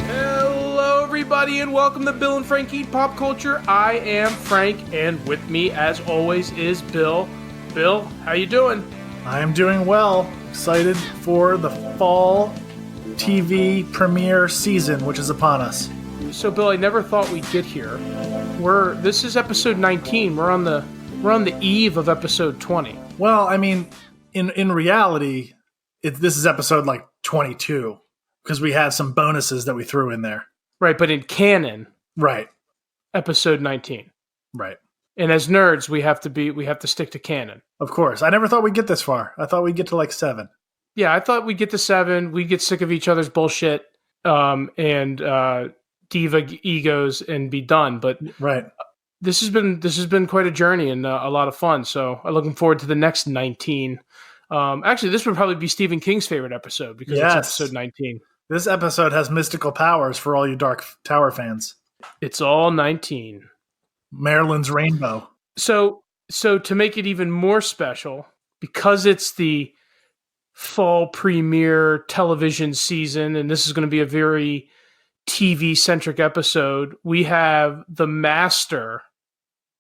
Hello, everybody, and welcome to Bill and Frank Eat Pop Culture. I am Frank, and with me, as always, is Bill. Bill, how you doing? I am doing well. Excited for the fall TV premiere season, which is upon us. So, Bill, I never thought we'd get here. This is episode 19. We're on the eve of episode 20. Well, I mean, in reality, this is episode like 22 because we had some bonuses that we threw in there. Right, but in canon, right, episode 19. Right. And as nerds, we have to stick to canon. Of course. I never thought we'd get this far. I thought we'd get to like 7. Yeah, I thought we'd get to 7. We'd get sick of each other's bullshit and diva egos and be done. But right. This has been quite a journey and a lot of fun. So I'm looking forward to the next 19. Actually, this would probably be Stephen King's favorite episode because it's episode 19. This episode has mystical powers for all you Dark Tower fans. It's all 19. Maryland's Rainbow. So to make it even more special, because it's the fall premiere television season, and this is going to be a very TV-centric episode, we have the master,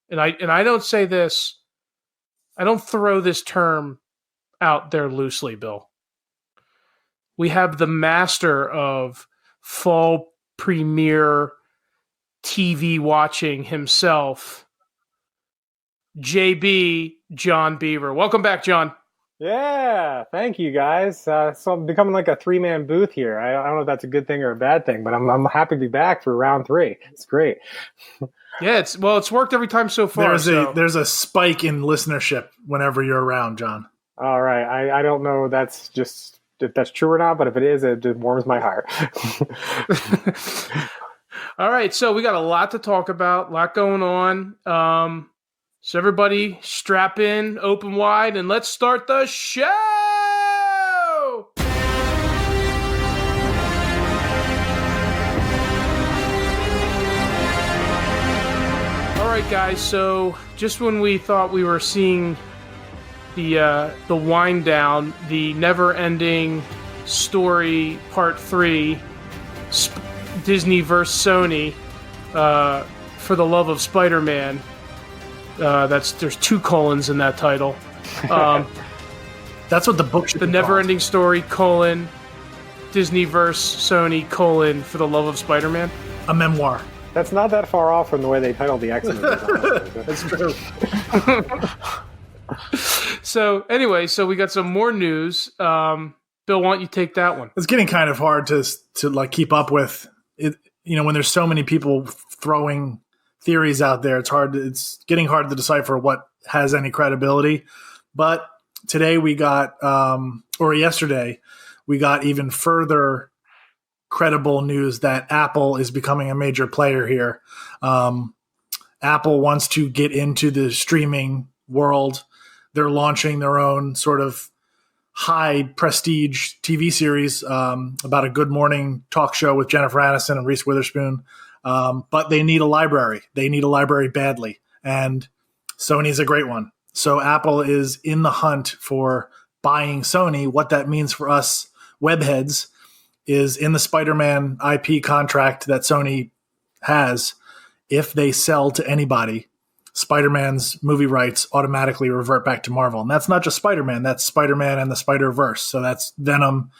and I don't say this, I don't throw this term out there loosely, Bill. We have the master of fall premiere TV watching himself, JB, John Beaver. Welcome back, John. Yeah, thank you guys. So I'm becoming like a 3-man booth here. I don't know if that's a good thing or a bad thing, but I'm happy to be back for round 3. It's great. Yeah, it's worked every time so far. There's a spike in listenership whenever you're around, John. All right. I don't know if that's true or not, but if it is, it just warms my heart. All right, so we got a lot to talk about, a lot going on. So everybody strap in, open wide, and let's start the show! All right, guys, so just when we thought we were seeing the wind down, the never-ending story part 3, Disney vs. Sony, for the love of Spider-Man. There's 2 colons in that title. That's what the book should be. The never-ending story, Disney vs. Sony, for the love of Spider-Man. A memoir. That's not that far off from the way they titled the X-Men. That's true. So anyway, we got some more news. Bill, why don't you take that one? It's getting kind of hard to like keep up with it. You know, when there's so many people throwing theories out there, it's getting hard to decipher what has any credibility. But today we got, or yesterday, we got even further credible news that Apple is becoming a major player here. Apple wants to get into the streaming world. They're launching their own sort of high prestige TV series about a Good Morning talk show with Jennifer Aniston and Reese Witherspoon. But they need a library. They need a library badly. And Sony's a great one. So Apple is in the hunt for buying Sony. What that means for us webheads is in the Spider-Man IP contract that Sony has, if they sell to anybody, Spider-Man's movie rights automatically revert back to Marvel. And that's not just Spider-Man. That's Spider-Man and the Spider-Verse. So that's Venom,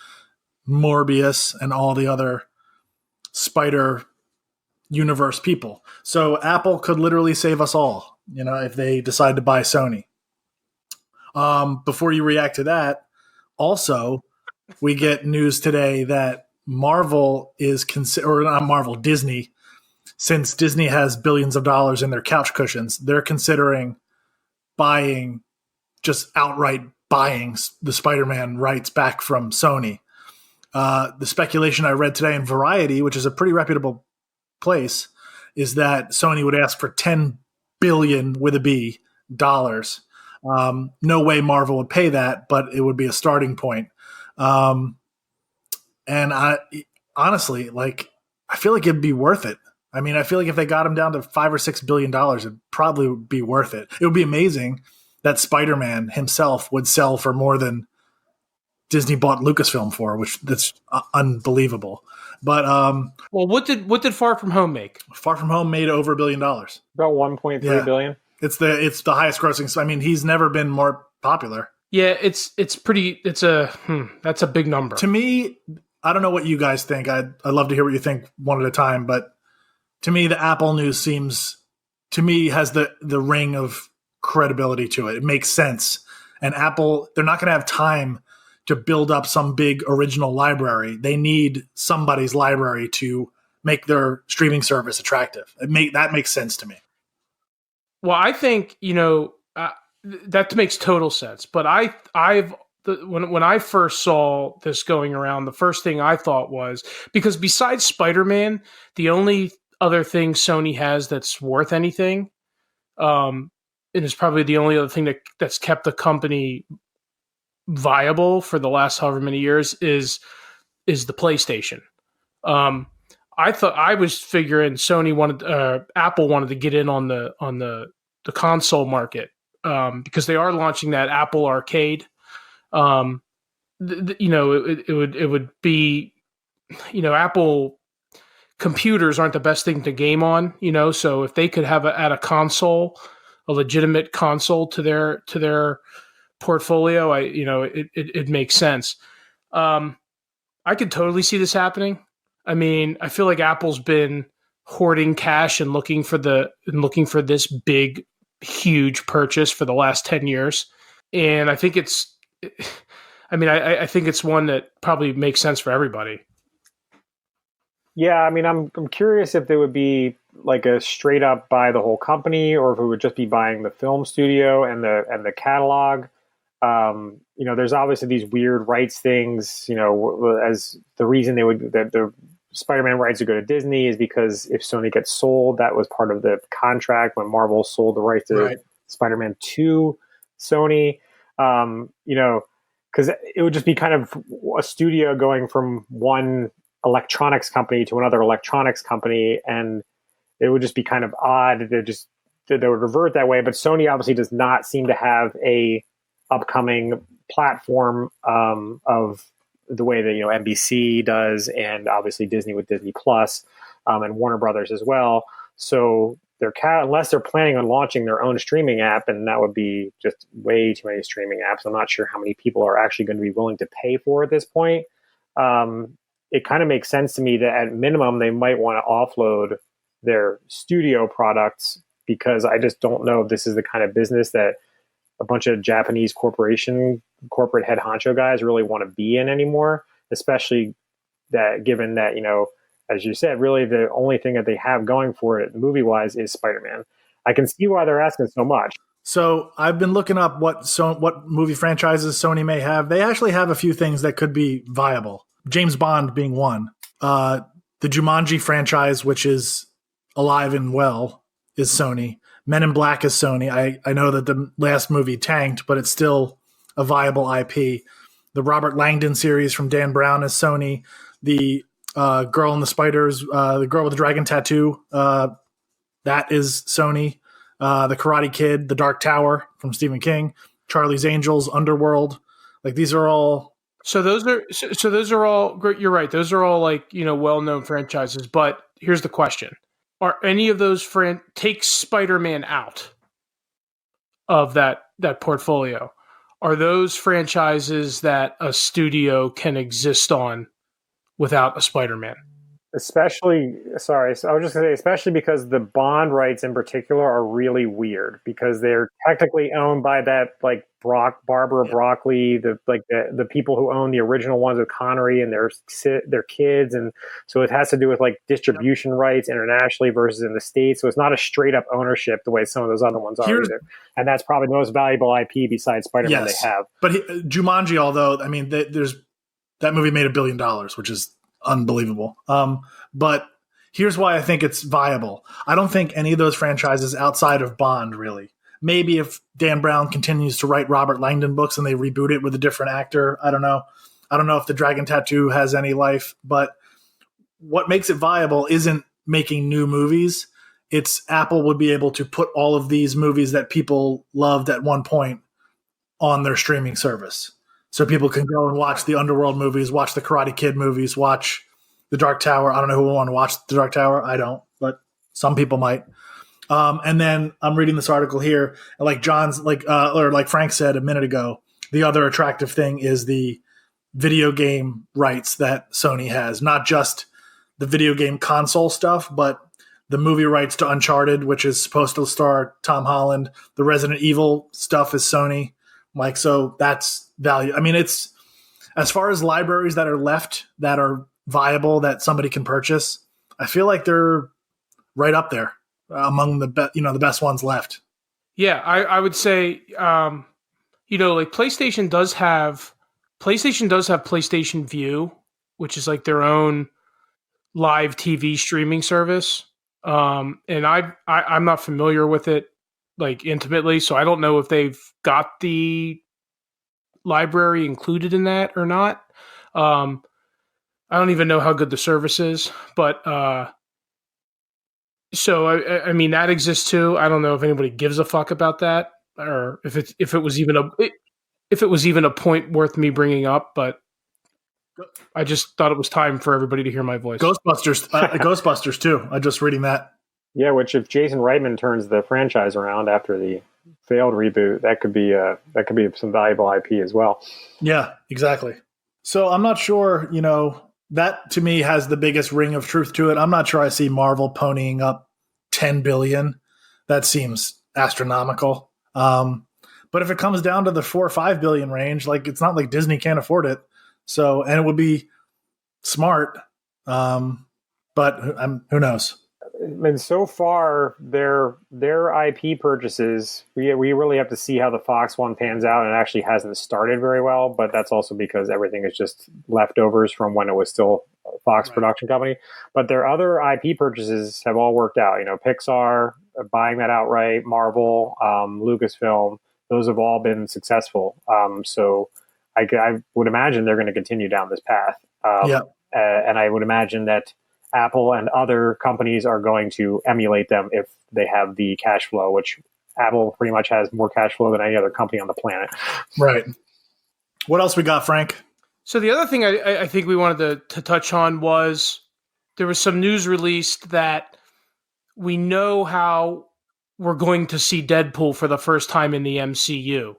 Morbius, and all the other Spider universe people. So Apple could literally save us all, if they decide to buy Sony. Before you react to that, also, we get news today that Disney, since Disney has billions of dollars in their couch cushions, they're considering outright buying the Spider-Man rights back from Sony. The speculation I read today in Variety, which is a pretty reputable place, is that Sony would ask for $10 billion with a B dollars. No way Marvel would pay that, but it would be a starting point. And I honestly, I feel like it'd be worth it. I mean, I feel like if they got him down to $5 or $6 billion, it'd probably be worth it. It would be amazing that Spider-Man himself would sell for more than Disney bought Lucasfilm for, which that's unbelievable. But well, what did Far From Home make? Far From Home made over $1 billion. About 1.3 billion. It's the highest grossing. I mean, he's never been more popular. Yeah, that's a big number. To me, I don't know what you guys think. I'd love to hear what you think one at a time. But to me, the Apple news has the ring of credibility to it. It makes sense. And Apple, they're not going to have time to build up some big original library. They need somebody's library to make their streaming service attractive. That makes sense to me. Well, I think, that makes total sense. But when I first saw this going around, the first thing I thought was, because besides Spider-Man, the only other thing Sony has that's worth anything, and it's probably the only other thing that's kept the company viable for the last however many years is the PlayStation. I was figuring Apple wanted to get in on the console market, because they are launching that Apple Arcade. It would be, Apple computers aren't the best thing to game on, so if they could have a legitimate console to their portfolio, it makes sense. I could totally see this happening. I mean, I feel like Apple's been hoarding cash and looking for this big, huge purchase for the last 10 years. And I think I think it's one that probably makes sense for everybody. Yeah, I mean, I'm curious if there would be like a straight up buy the whole company, or if it would just be buying the film studio and the catalog. There's obviously these weird rights things. As the reason that the Spider-Man rights would go to Disney is because if Sony gets sold, that was part of the contract when Marvel sold the rights to Spider-Man to Sony. Because it would just be kind of a studio going from one electronics company to another electronics company, and it would just be kind of odd that they would revert that way. But Sony obviously does not seem to have a upcoming platform of the way that NBC does, and obviously Disney with Disney Plus, and Warner Brothers as well. So unless they're planning on launching their own streaming app, and that would be just way too many streaming apps. I'm not sure how many people are actually going to be willing to pay for at this point. It kind of makes sense to me that at minimum they might want to offload their studio products, because I just don't know if this is the kind of business that a bunch of Japanese corporate head honcho guys really want to be in anymore, especially that given that, as you said, really the only thing that they have going for it movie-wise is Spider-Man. I can see why they're asking so much. So I've been looking up what movie franchises Sony may have. They actually have a few things that could be viable. James Bond being one. The Jumanji franchise, which is alive and well, is Sony. Men in Black is Sony. I know that the last movie tanked, but it's still a viable IP. The Robert Langdon series from Dan Brown is Sony. The Girl and the Spiders, the Girl with the Dragon Tattoo, that is Sony. The Karate Kid, The Dark Tower from Stephen King, Charlie's Angels, Underworld. Like, these are all. So those are all great. You're right. Those are all well-known franchises. But here's the question: are any of those take Spider-Man out of that portfolio? Are those franchises that a studio can exist on without a Spider-Man? Especially because the Bond rights in particular are really weird, because they're technically owned by that Barbara Broccoli, the people who own the original ones with Connery and their kids, and so it has to do with distribution rights internationally versus in the States. So it's not a straight up ownership the way some of those other ones are either. And that's probably the most valuable IP besides Spider-Man they have. But Jumanji, although that movie made $1 billion, which is unbelievable. But here's why I think it's viable. I don't think any of those franchises outside of Bond, really. Maybe if Dan Brown continues to write Robert Langdon books and they reboot it with a different actor, I don't know. I don't know if the Dragon Tattoo has any life, but what makes it viable isn't making new movies. It's Apple would be able to put all of these movies that people loved at one point on their streaming service. So people can go and watch the Underworld movies, watch the Karate Kid movies, watch The Dark Tower. I don't know who will want to watch The Dark Tower. I don't, but some people might. And then I'm reading this article here, like Frank said a minute ago, the other attractive thing is the video game rights that Sony has, not just the video game console stuff, but the movie rights to Uncharted, which is supposed to star Tom Holland. The Resident Evil stuff is Sony. Like, so that's value. I mean, it's as far as libraries that are left that are viable that somebody can purchase, I feel like they're right up there among the the best ones left. Yeah, I would say, like PlayStation does have PlayStation View, which is like their own live TV streaming service. And I'm not familiar with it like intimately, so I don't know if they've got the library included in that or not. I don't even know how good the service is, but so I mean that exists too. I don't know if anybody gives a fuck about that, or if it was even a point worth me bringing up. But I just thought it was time for everybody to hear my voice. Ghostbusters too. I'm just reading that. Yeah, which if Jason Reitman turns the franchise around after the failed reboot, that could be some valuable IP as well. Yeah, exactly. So I'm not sure, that to me has the biggest ring of truth to it. I'm not sure I see Marvel ponying up $10 billion. That seems astronomical. But if it comes down to the $4 or $5 billion range, like it's not like Disney can't afford it. So, and it would be smart. But who knows? And so far, their IP purchases, we really have to see how the Fox one pans out. And it actually hasn't started very well, but that's also because everything is just leftovers from when it was still a Fox production company. But their other IP purchases have all worked out. Pixar buying that outright, Marvel, Lucasfilm, those have all been successful. So I would imagine they're going to continue down this path. And I would imagine that Apple and other companies are going to emulate them if they have the cash flow, which Apple pretty much has more cash flow than any other company on the planet. Right. What else we got, Frank? So the other thing I think we wanted to touch on was there was some news released that we know how we're going to see Deadpool for the first time in the MCU.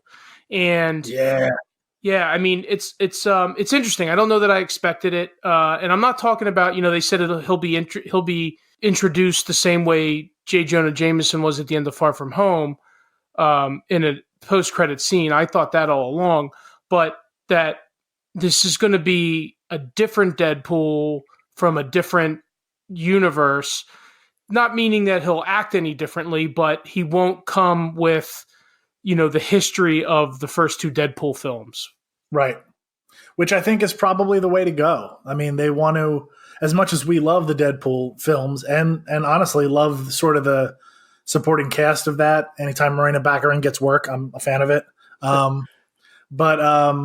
And yeah, I mean it's interesting. I don't know that I expected it, and I'm not talking about they said he'll be introduced the same way J. Jonah Jameson was at the end of Far From Home, in a post-credit scene. I thought that all along, but that this is going to be a different Deadpool from a different universe. Not meaning that he'll act any differently, but he won't come with the history of the first two Deadpool films. Right. Which I think is probably the way to go. I mean, they want to, as much as we love the Deadpool films and honestly love sort of the supporting cast of that. Anytime Marina Baccarin gets work, I'm a fan of it. But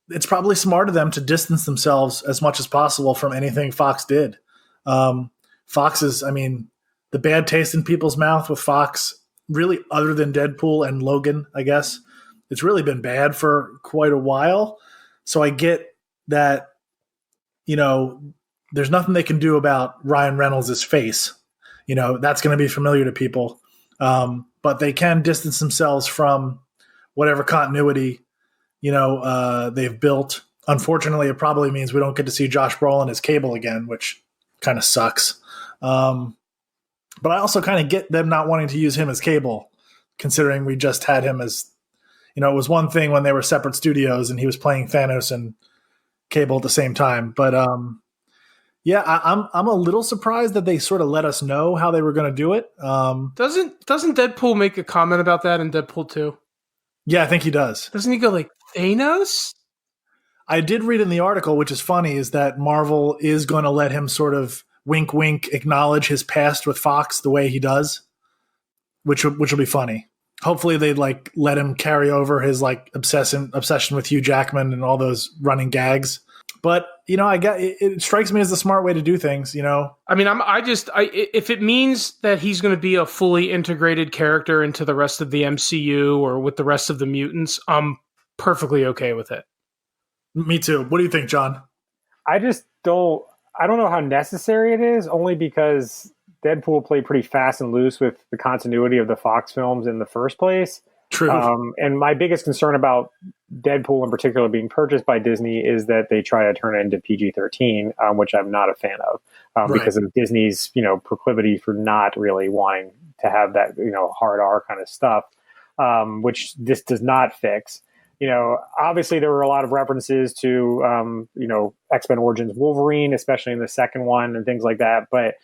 it's probably smart of them to distance themselves as much as possible from anything Fox did. Fox is, I mean, the bad taste in people's mouth with Fox, really, other than Deadpool and Logan, I guess, it's really been bad for quite a while. So I get that, there's nothing they can do about Ryan Reynolds' face. That's going to be familiar to people. But they can distance themselves from whatever continuity, they've built. Unfortunately, it probably means we don't get to see Josh Brolin as Cable again, which kind of sucks. But I also kind of get them not wanting to use him as Cable, considering we just had him as, it was one thing when they were separate studios and he was playing Thanos and Cable at the same time. But I'm a little surprised that they sort of let us know how they were going to do it. Doesn't Deadpool make a comment about that in Deadpool 2? Yeah, I think he does. Doesn't he go like Thanos? I did read in the article, which is funny, is that Marvel is going to let him sort of wink, wink, acknowledge his past with Fox the way he does, which will be funny. Hopefully they'd let him carry over his obsession with Hugh Jackman and all those running gags. But I get it strikes me as the smart way to do things. I mean, if it means that he's going to be a fully integrated character into the rest of the MCU or with the rest of the mutants, I'm perfectly okay with it. Me too. What do you think, John? I don't know how necessary it is, only because Deadpool played pretty fast and loose with the continuity of the Fox films in the first place. True. And my biggest concern about Deadpool in particular being purchased by Disney is that they try to turn it into PG-13, which I'm not a fan of, because of Disney's, proclivity for not really wanting to have that, hard R kind of stuff, which this does not fix. Obviously there were a lot of references to, X-Men Origins Wolverine, especially in the second one and things like that. But,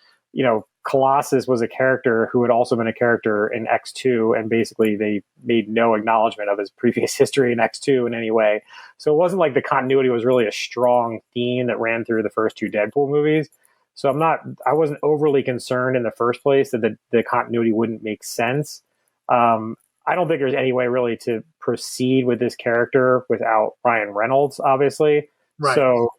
Colossus was a character who had also been a character in X2, and basically they made no acknowledgement of his previous history in X2 in any way. So it wasn't like the continuity was really a strong theme that ran through the first two Deadpool movies. So I wasn't overly concerned in the first place that the continuity wouldn't make sense. I don't think there's any way really to proceed with this character without Ryan Reynolds, obviously. Right. So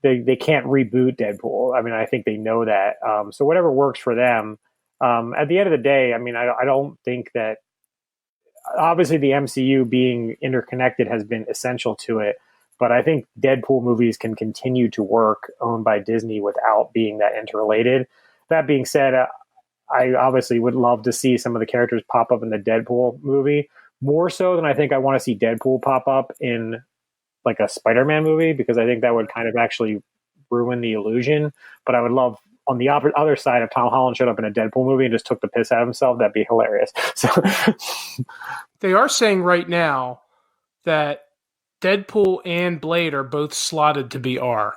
they can't reboot Deadpool. I mean, I think they know that. So whatever works for them. At the end of the day, I mean, I don't think that obviously the MCU being interconnected has been essential to it, but I think Deadpool movies can continue to work owned by Disney without being that interrelated. That being said, I obviously would love to see some of the characters pop up in the Deadpool movie, more so than I think I want to see Deadpool pop up in like a Spider-Man movie, because I think that would kind of actually ruin the illusion. But I would love on the other side, if Tom Holland showed up in a Deadpool movie and just took the piss out of himself, that'd be hilarious. So they are saying right now that Deadpool and Blade are both slotted to be R.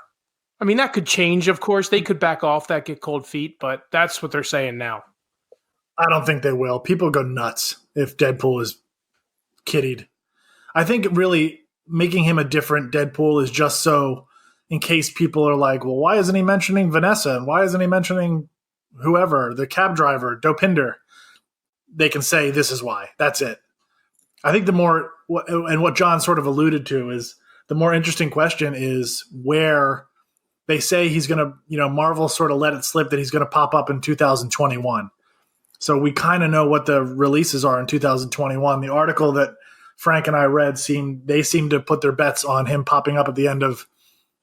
I mean, that could change, of course. They could back off that, get cold feet, but that's what they're saying now. I don't think they will. People go nuts if Deadpool is kiddied. I think really making him a different Deadpool is just so in case people are like, well, why isn't he mentioning Vanessa? And why isn't he mentioning whoever, the cab driver, Dopinder? They can say this is why. That's it. I think the more, and what John sort of alluded to is the more interesting question is where they say he's going to, Marvel sort of let it slip that he's going to pop up in 2021. So we kind of know what the releases are in 2021. The article that Frank and I read seemed to put their bets on him popping up at the end of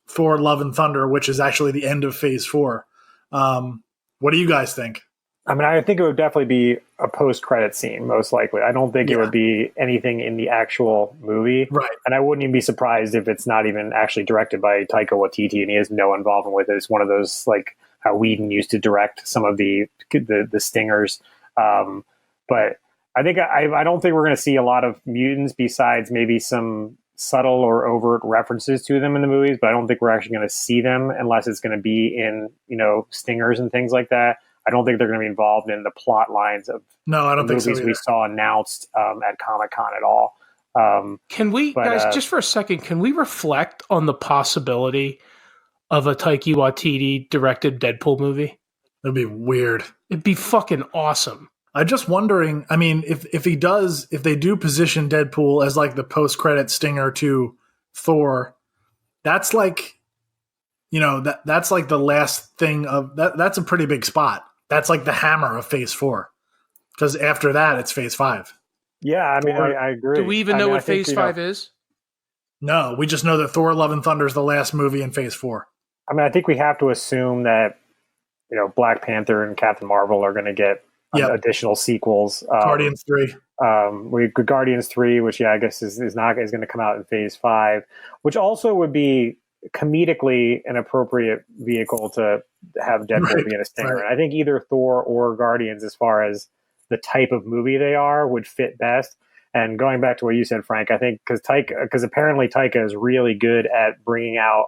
Thor: Love and Thunder, which is actually the end of Phase 4. What do you guys think? I mean, I think it would definitely be a post-credit scene, most likely. I don't think it would be anything in the actual movie. Right. And I wouldn't even be surprised if it's not even actually directed by Taika Waititi and he has no involvement with it. It's one of those, like how Whedon used to direct some of the stingers. But I think I don't think we're going to see a lot of mutants besides maybe some subtle or overt references to them in the movies, but I don't think we're actually going to see them unless it's going to be in, stingers and things like that. I don't think they're going to be involved in the plot lines of I don't think movies so we saw announced at Comic-Con at all. Can we, guys, just for a second, can we reflect on the possibility of a Taika Waititi directed Deadpool movie? It'd be weird. It'd be fucking awesome. I'm just wondering, I mean, if they do position Deadpool as like the post-credit stinger to Thor, that's like, that's like the last thing of that. That's a pretty big spot. That's like the hammer of Phase 4. Because after that, it's Phase 5. Yeah, I mean, I agree. Do we even know what Phase 5 is? No, we just know that Thor: Love and Thunder is the last movie in Phase 4. I mean, I think we have to assume that, Black Panther and Captain Marvel are going to get additional sequels. Guardians 3. We Guardians 3, which I guess is going to come out in Phase 5, which also would be comedically an appropriate vehicle to have Deadpool be in a stinger. Right. And I think either Thor or Guardians, as far as the type of movie they are, would fit best. And going back to what you said, Frank, I think because apparently Taika is really good at bringing out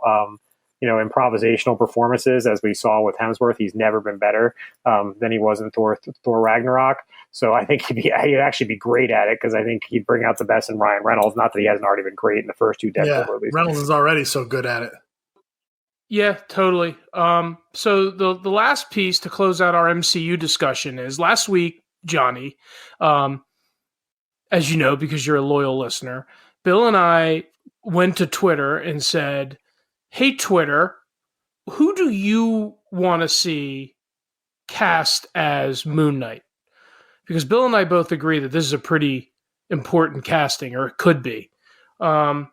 improvisational performances, as we saw with Hemsworth. He's never been better than he was in Thor Ragnarok. So I think he'd actually be great at it, because I think he'd bring out the best in Ryan Reynolds. Not that he hasn't already been great in the first two Deadpool movies. Reynolds is already so good at it. Yeah, totally. So the last piece to close out our MCU discussion is last week, Johnny, as you know, because you're a loyal listener, Bill and I went to Twitter and said, hey, Twitter, who do you want to see cast as Moon Knight? Because Bill and I both agree that this is a pretty important casting, or it could be. And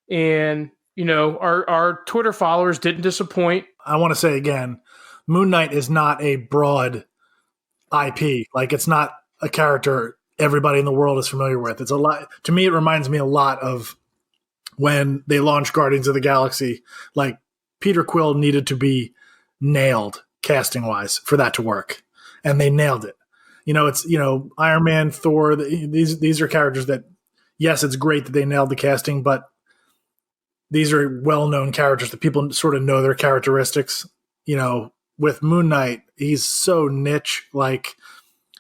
our Twitter followers didn't disappoint. I want to say again, Moon Knight is not a broad IP. Like, it's not a character everybody in the world is familiar with. It's a lot. To me, it reminds me a lot of when they launched Guardians of the Galaxy. Like, Peter Quill needed to be nailed casting wise for that to work, and they nailed it. It's Iron Man, Thor. These are characters that, yes, it's great that they nailed the casting, but these are well-known characters that people sort of know their characteristics. With Moon Knight, he's so niche. Like,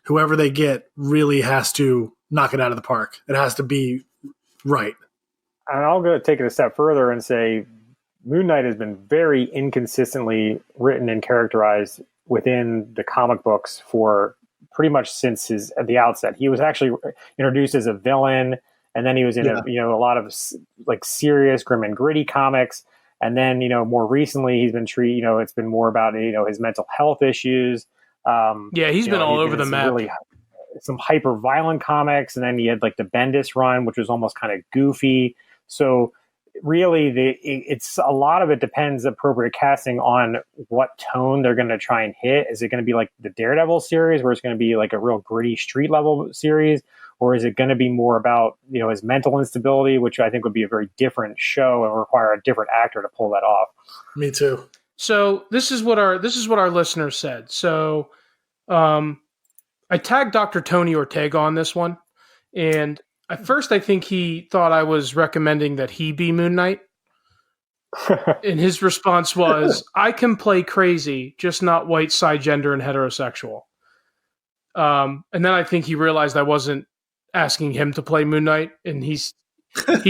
whoever they get really has to knock it out of the park. It has to be right. And I'll go take it a step further and say Moon Knight has been very inconsistently written and characterized within the comic books for pretty much since the outset. He was actually introduced as a villain, and then he was in a lot of like serious, grim and gritty comics. And then, more recently, he's been treated, it's been more about, his mental health issues. He's been all over the map. Really, some hyper violent comics. And then he had like the Bendis run, which was almost kind of goofy. So really, it's a lot of it depends appropriate casting on what tone they're going to try and hit. Is it going to be like the Daredevil series, where it's going to be like a real gritty street level series? Or is it going to be more about, his mental instability, which I think would be a very different show and require a different actor to pull that off? Me too. So this is what our listeners said. So I tagged Dr. Tony Ortega on this one, and at first I think he thought I was recommending that he be Moon Knight. And his response was, "I can play crazy, just not white, cisgender, and heterosexual." And then I think he realized I wasn't asking him to play Moon Knight, and he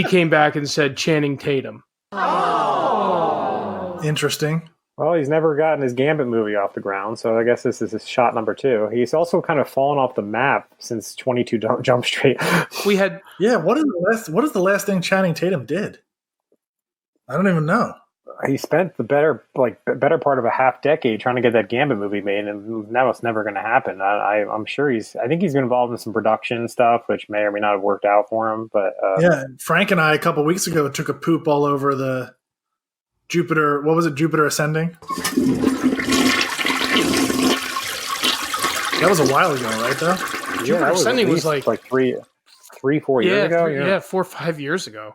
came back and said Channing Tatum. Oh, interesting. Well, he's never gotten his Gambit movie off the ground, so I guess this is his shot number 2. He's also kind of fallen off the map since 22 Jump Street. We had what is the last thing Channing Tatum did? I don't even know. He spent the better part of a half decade trying to get that Gambit movie made, and now it's never going to happen. I'm sure I think he's been involved in some production stuff, which may or may not have worked out for him. But Frank and I a couple weeks ago took a poop all over the Jupiter. What was it? Jupiter Ascending. That was a while ago, right? Though. Jupiter Ascending was like 4 years ago. 4 or 5 years ago.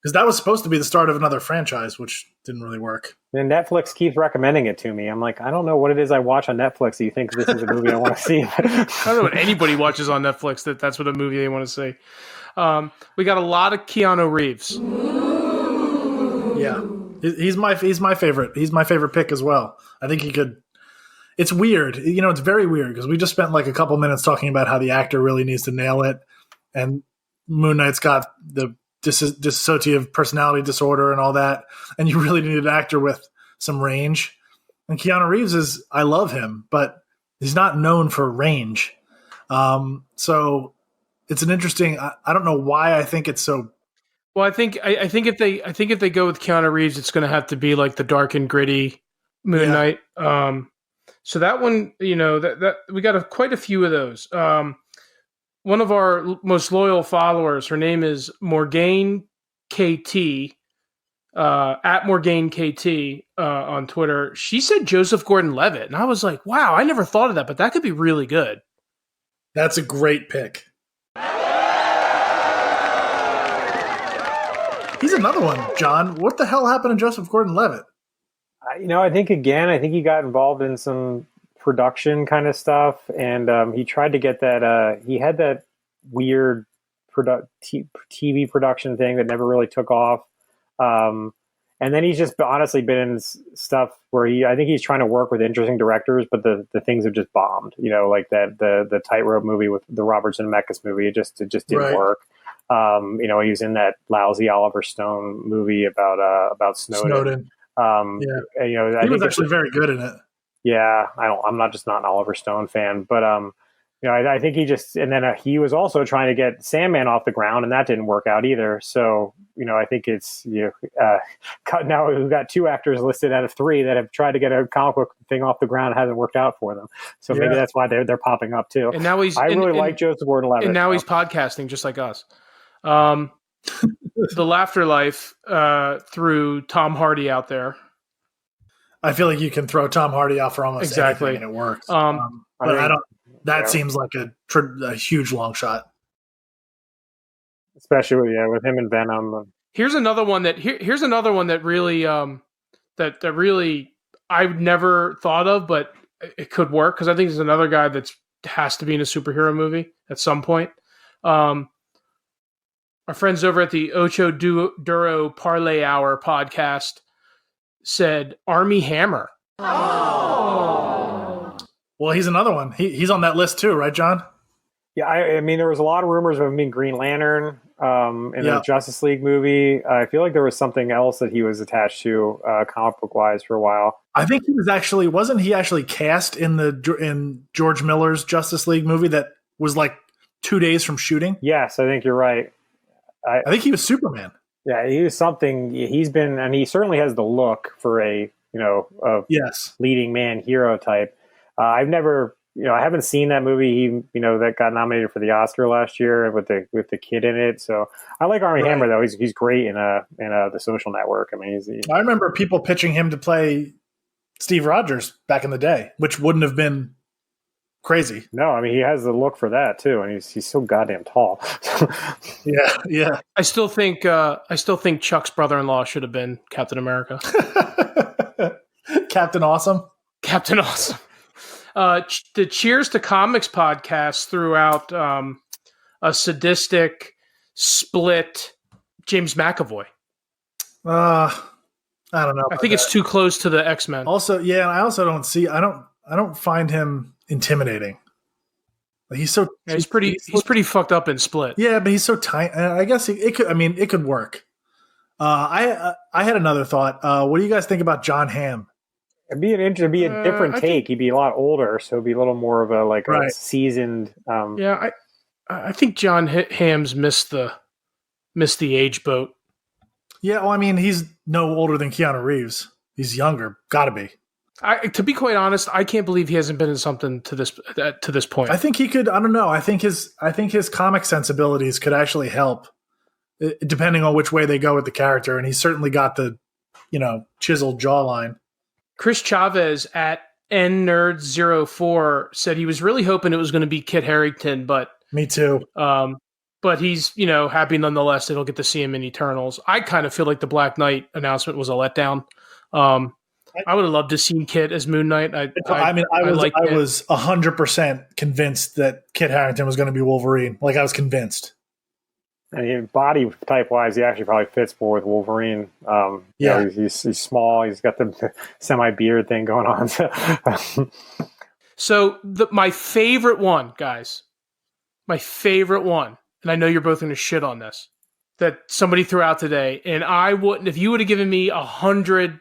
Because that was supposed to be the start of another franchise, which didn't really work. And Netflix keeps recommending it to me. I'm like, I don't know what it is I watch on Netflix. Do you think this is a movie I want to see? I don't know what anybody watches on Netflix that's what a movie they want to see. We got a lot of Keanu Reeves. Yeah, he's my favorite. He's my favorite pick as well. I think he could. It's weird, it's very weird because we just spent like a couple minutes talking about how the actor really needs to nail it, and Moon Knight's got the dissociative personality disorder and all that, and you really need an actor with some range. And Keanu Reeves I love him, but he's not known for range. So it's an interesting. I don't know why I think it's so. Well, I think if they go with Keanu Reeves, it's going to have to be like the dark and gritty Moon Knight. So that one, that we got quite a few of those. One of our most loyal followers, her name is Morgane KT, at Morgane KT on Twitter. She said Joseph Gordon-Levitt, and I was like, wow, I never thought of that, but that could be really good. That's a great pick. He's another one, John. What the hell happened to Joseph Gordon-Levitt? I think he got involved in some production kind of stuff, and he tried to get that he had that weird TV production thing that never really took off, and then he's just honestly been in stuff where I think he's trying to work with interesting directors, but the things have just bombed, like that the Tightrope movie with the Robert Zemeckis movie, it just didn't work. He was in that lousy Oliver Stone movie about Snowden. He was actually very good in it. Yeah, I'm not an Oliver Stone fan, but I think and then he was also trying to get Sandman off the ground, and that didn't work out either. So, I think it's, now we've got 2 actors listed out of 3 that have tried to get a comic book thing off the ground. It hasn't worked out for them. So maybe that's why they're popping up too. And now I really like Joseph Gordon-Levitt. And now he's podcasting just like us. The Laughter Life threw Tom Hardy out there. I feel like you can throw Tom Hardy out for almost anything and it works. But I don't. That seems like a huge long shot, especially with him and Venom. Here's another one that really that really I would never thought of, but it could work because I think there's another guy that has to be in a superhero movie at some point. Our friends over at the Ocho Duro Parlay Hour podcast said Army Hammer. Oh. Well, he's another one. He's on that list too, right, John? Yeah, I mean, there was a lot of rumors of him being Green Lantern in the Justice League movie. I feel like there was something else that he was attached to comic book wise for a while. I think he was wasn't he actually cast in George Miller's Justice League movie that was like 2 days from shooting? Yes, I think you're right. I think he was Superman. Yeah, he was something. He's been, and he certainly has the look for a leading man hero type. I've never, I haven't seen that movie. He, that got nominated for the Oscar last year with the kid in it. So I like Armie Hammer though. He's great in The Social Network. I mean, I remember people pitching him to play Steve Rogers back in the day, which wouldn't have been crazy. No, I mean, he has the look for that too, and he's so goddamn tall. yeah. I still think Chuck's brother-in-law should have been Captain America. Captain Awesome. Captain Awesome. The Cheers to Comics podcast threw out a sadistic split James McAvoy. I don't know. I think it's too close to the X-Men. Also, yeah, and I also don't find him intimidating. He's pretty fucked up in Split. Yeah, but he's so tiny. I guess it could work. I had another thought. What do you guys think about John Hamm? It'd be a different take. He'd be a lot older, so it'd be a little more of a seasoned. I think John Hamm's missed the age boat. Yeah, well, I mean, he's no older than Keanu Reeves. He's younger, gotta be. To be quite honest, I can't believe he hasn't been in something to this point. I think he could. I don't know. I think his comic sensibilities could actually help, depending on which way they go with the character. And he's certainly got the, chiseled jawline. Chris Chavez at NNerd04 said he was really hoping it was going to be Kit Harington, but me too. But he's happy nonetheless that he'll get to see him in Eternals. I kind of feel like the Black Knight announcement was a letdown. I would have loved to see Kit as Moon Knight. I was 100% convinced that Kit Harington was going to be Wolverine. Like, I was convinced. And body type wise, he actually probably fits more with Wolverine. He's small. He's got the semi beard thing going on. So my favorite one, guys, and I know you're both going to shit on this, that somebody threw out today, and I wouldn't, if you would have given me 100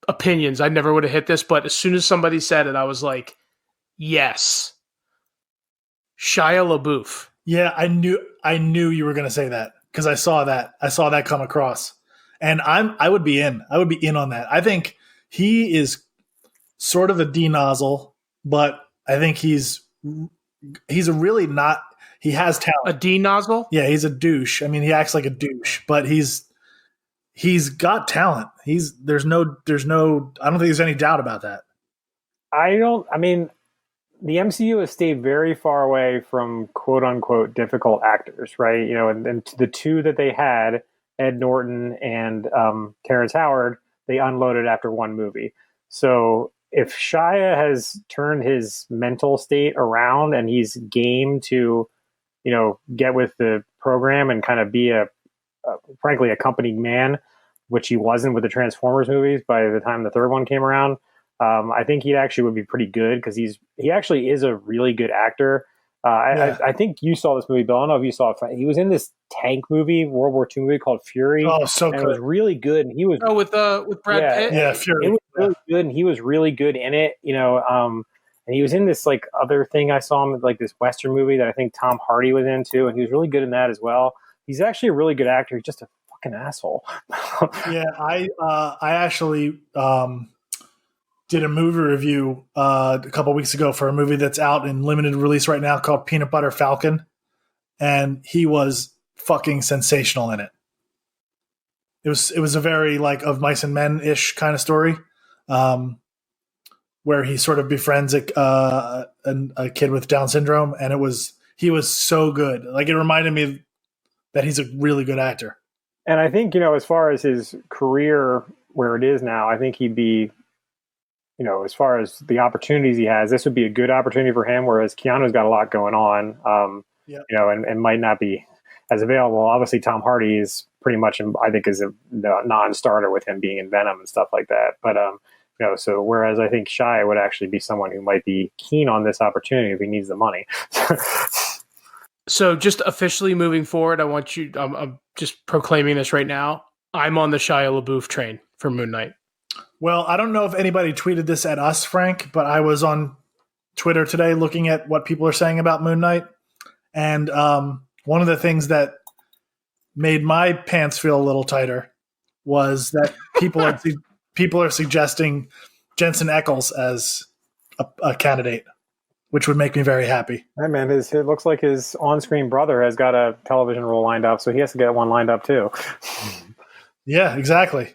opinions, I never would have hit this, but as soon as somebody said it, I was like, yes. Shia LaBeouf. Yeah, I knew you were going to say that because I saw that come across, and I would be in on that. I think he is sort of a D nozzle, but I think he's a really not. He has talent. A D nozzle? Yeah, he's a douche. I mean, he acts like a douche, but he's got talent. There's no. I don't think there's any doubt about that. The MCU has stayed very far away from quote unquote difficult actors, right? And the two that they had, Ed Norton and Terrence Howard, they unloaded after one movie. So if Shia has turned his mental state around and he's game to, get with the program and kind of be frankly, a company man, which he wasn't with the Transformers movies by the time the third one came around. I think he actually would be pretty good because he actually is a really good actor. I think you saw this movie, Bill. I don't know if you saw it. He was in this tank movie, World War II movie called Fury. Oh, so good. It was really good. And he was with Brad Pitt. Yeah, Fury. It was really good, and he was really good in it. And he was in this like other thing I saw him, like this Western movie that I think Tom Hardy was in too, and he was really good in that as well. He's actually a really good actor. He's just a fucking asshole. Yeah, I actually did a movie review a couple weeks ago for a movie that's out in limited release right now called Peanut Butter Falcon, and he was fucking sensational in it. It was a very like Of Mice and Men ish kind of story, where he sort of befriends a kid with Down syndrome, and he was so good. Like it reminded me that he's a really good actor. And I think, you know, as far as his career where it is now, I think he'd be, you know, as far as the opportunities he has, this would be a good opportunity for him. Whereas Keanu's got a lot going on, you know, and might not be as available. Obviously, Tom Hardy is pretty much, I think, is a non-starter with him being in Venom and stuff like that. But you know, so whereas I think Shia would actually be someone who might be keen on this opportunity if he needs the money. So just officially moving forward, I want you, I'm just proclaiming this right now. I'm on the Shia LaBeouf train for Moon Knight. Well, I don't know if anybody tweeted this at us, Frank, but I was on Twitter today looking at what people are saying about Moon Knight. And one of the things that made my pants feel a little tighter was that people are suggesting Jensen Ackles as a candidate, which would make me very happy. Hey man, it looks like his on-screen brother has got a television role lined up, so he has to get one lined up too. Yeah, exactly.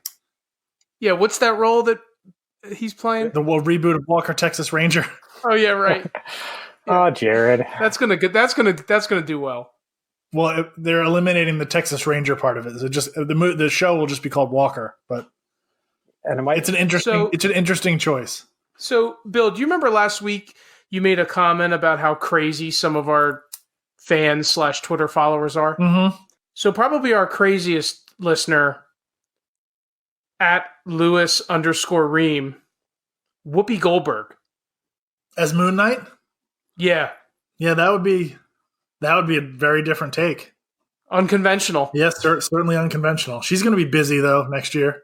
Yeah, what's that role that he's playing? The reboot of Walker, Texas Ranger. Oh yeah, right. Oh, Jared, That's gonna do well. Well, they're eliminating the Texas Ranger part of it. So just the show will just be called Walker, but it's an interesting choice. So, Bill, do you remember last week you made a comment about how crazy some of our fans / Twitter followers are? Mm-hmm. So probably our craziest listener at Lewis_Ream, Whoopi Goldberg As Moon Knight. Yeah, that would be a very different take. Unconventional. Yes, certainly unconventional. She's going to be busy though next year.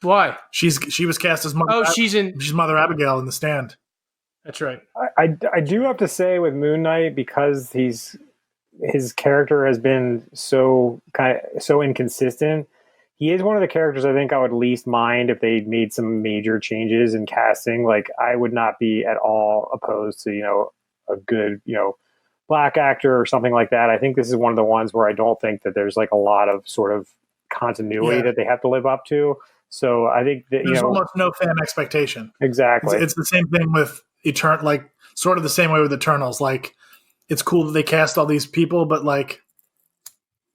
Why? She was cast as Mother. She's Mother Abigail in The Stand. That's right. I do have to say with Moon Knight, because his character has been so inconsistent. He is one of the characters I think I would least mind if they made some major changes in casting. Like I would not be at all opposed to, you know, a good, you know, black actor or something like that. I think this is one of the ones where I don't think that there's like a lot of sort of continuity that they have to live up to. So I think that there's almost no fan expectation. Exactly. It's the same thing with like sort of the same way with Eternals. Like it's cool that they cast all these people, but like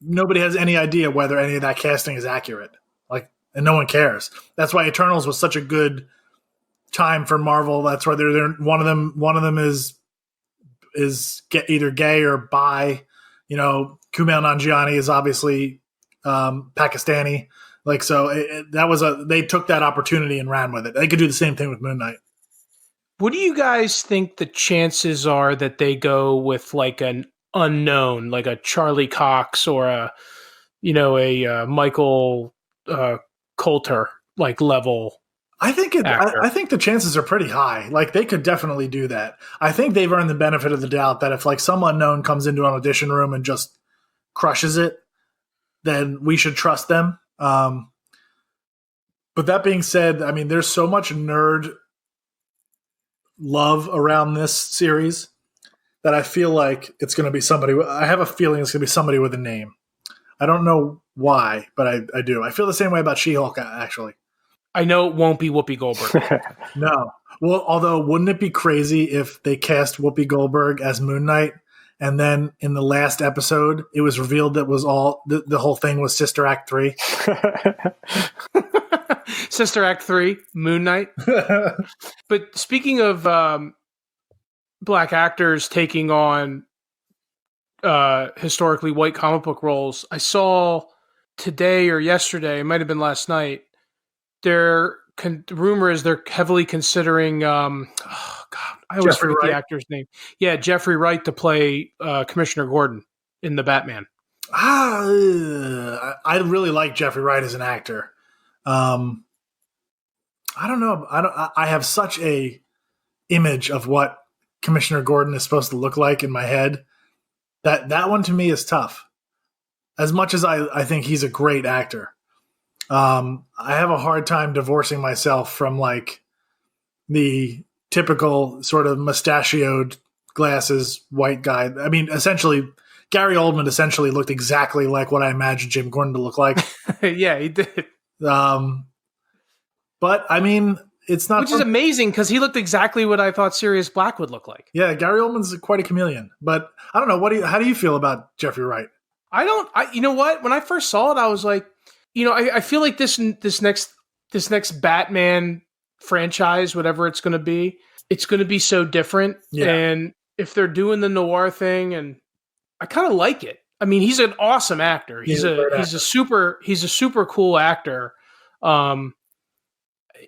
nobody has any idea whether any of that casting is accurate. Like, and no one cares. That's why Eternals was such a good time for Marvel. That's why they're one of them is either gay or bi. You know, Kumail Nanjiani is obviously Pakistani. Like, so they took that opportunity and ran with it. They could do the same thing with Moon Knight. What do you guys think the chances are that they go with like an unknown, like a Charlie Cox or a Michael Coulter like level? I think the chances are pretty high. Like they could definitely do that. I think they've earned the benefit of the doubt that if like some unknown comes into an audition room and just crushes it, then we should trust them. But that being said, I mean, there's so much nerd love around this series that I feel like it's going to be somebody. I have a feeling it's going to be somebody with a name. I don't know why, but I do. I feel the same way about She-Hulk, actually. I know it won't be Whoopi Goldberg. No. Well, although wouldn't it be crazy if they cast Whoopi Goldberg as Moon Knight, and then in the last episode, it was revealed that was all the whole thing was Sister Act 3. Sister Act 3, Moon Knight. But speaking of black actors taking on historically white comic book roles, I saw today or yesterday, it might have been last night, rumor is they're heavily considering I always forget the actor's name. Yeah, Jeffrey Wright to play Commissioner Gordon in the Batman. I really like Jeffrey Wright as an actor. I don't know. I have such a image of what Commissioner Gordon is supposed to look like in my head. That one to me is tough. As much as I think he's a great actor, I have a hard time divorcing myself from like the typical sort of mustachioed glasses white guy. I mean, essentially, Gary Oldman essentially looked exactly like what I imagined Jim Gordon to look like. Yeah, he did. But I mean, it's not, which is amazing because he looked exactly what I thought Sirius Black would look like. Yeah, Gary Oldman's quite a chameleon. But I don't know. How do you feel about Jeffrey Wright? You know what? When I first saw it, I was like, I feel like this next Batman franchise, whatever it's going to be so different. Yeah. And if they're doing the noir thing, and I kind of like it. I mean, he's an awesome actor. He's a super cool actor. I